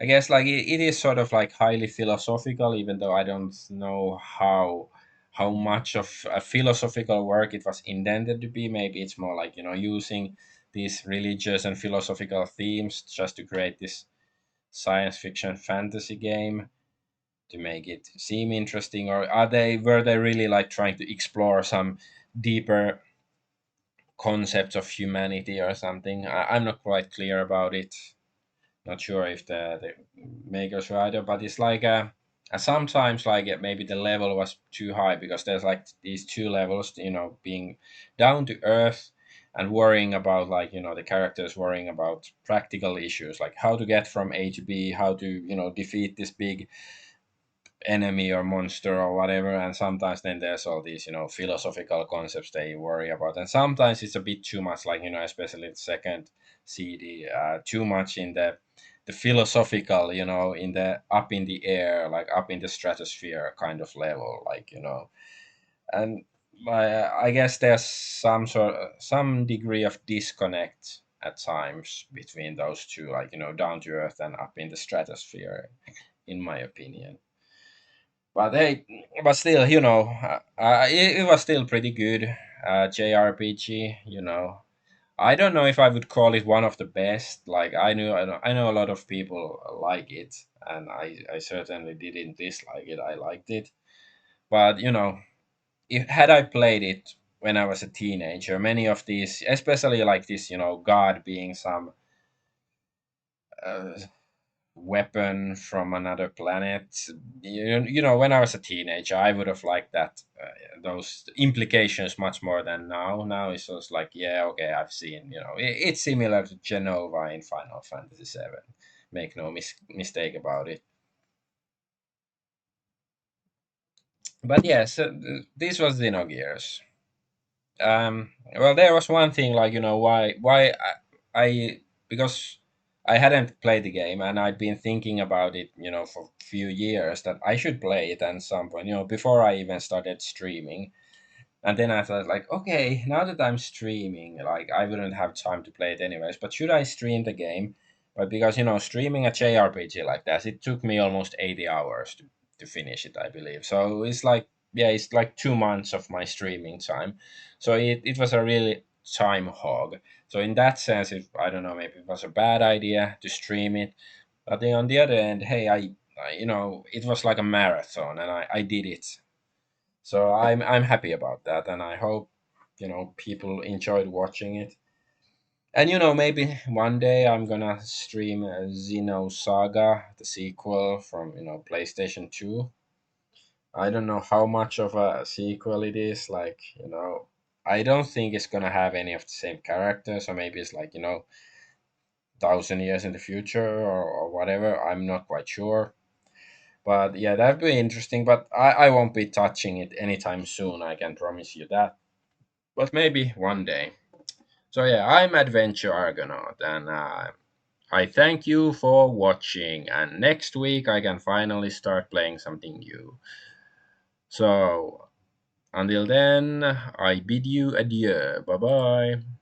guess like it is sort of like highly philosophical, even though I don't know how much of a philosophical work it was intended to be. Maybe it's more like using these religious and philosophical themes just to create this science fiction fantasy game to make it seem interesting, or were they really like trying to explore some deeper concepts of humanity or something? I'm not quite clear about it. Not sure if the makers were either, but it's like sometimes like maybe the level was too high because there's like these two levels, being down to earth and worrying about like the characters worrying about practical issues like how to get from A to B, how to defeat this big enemy or monster or whatever, and sometimes then there's all these philosophical concepts they worry about, and sometimes it's a bit too much, like especially the second CD, too much in the philosophical, in the up in the air, like up in the stratosphere kind of level, like and I guess there's some degree of disconnect at times between those two, like down to earth and up in the stratosphere, in my opinion. But hey, but still, it was still pretty good. JRPG, I don't know if I would call it one of the best. Like I know a lot of people like it, and I certainly didn't dislike it. I liked it, but if had I played it when I was a teenager, many of these, especially like this, God being some uh, weapon from another planet. When I was a teenager, I would have liked that, those implications much more than now. Now it's just like, yeah, okay, I've seen. It's similar to Genova in Final Fantasy VII. Make no mistake about it. But yes, this was Xenogears. Well, there was one thing, like why I because I hadn't played the game, and I'd been thinking about it, for a few years, that I should play it at some point, before I even started streaming. And then I thought, like, okay, now that I'm streaming, like, I wouldn't have time to play it anyways. But should I stream the game? But because streaming a JRPG like that, it took me almost 80 hours to finish it, I believe. So it's like, yeah, it's like 2 months of my streaming time. So it was a really time hog. So in that sense, I don't know, maybe it was a bad idea to stream it. But then on the other end, hey, it was like a marathon, and I did it. So I'm happy about that, and I hope people enjoyed watching it. And maybe one day I'm gonna stream Xeno Saga, the sequel from PlayStation 2. I don't know how much of a sequel it is. Like I don't think it's gonna have any of the same characters, or maybe it's like 1,000 years in the future, or whatever. I'm not quite sure. But yeah, that'd be interesting. But I won't be touching it anytime soon. I can promise you that. But maybe one day. So yeah, I'm Adventure Argonaut, and I thank you for watching. And next week I can finally start playing something new. So until then, I bid you adieu. Bye bye.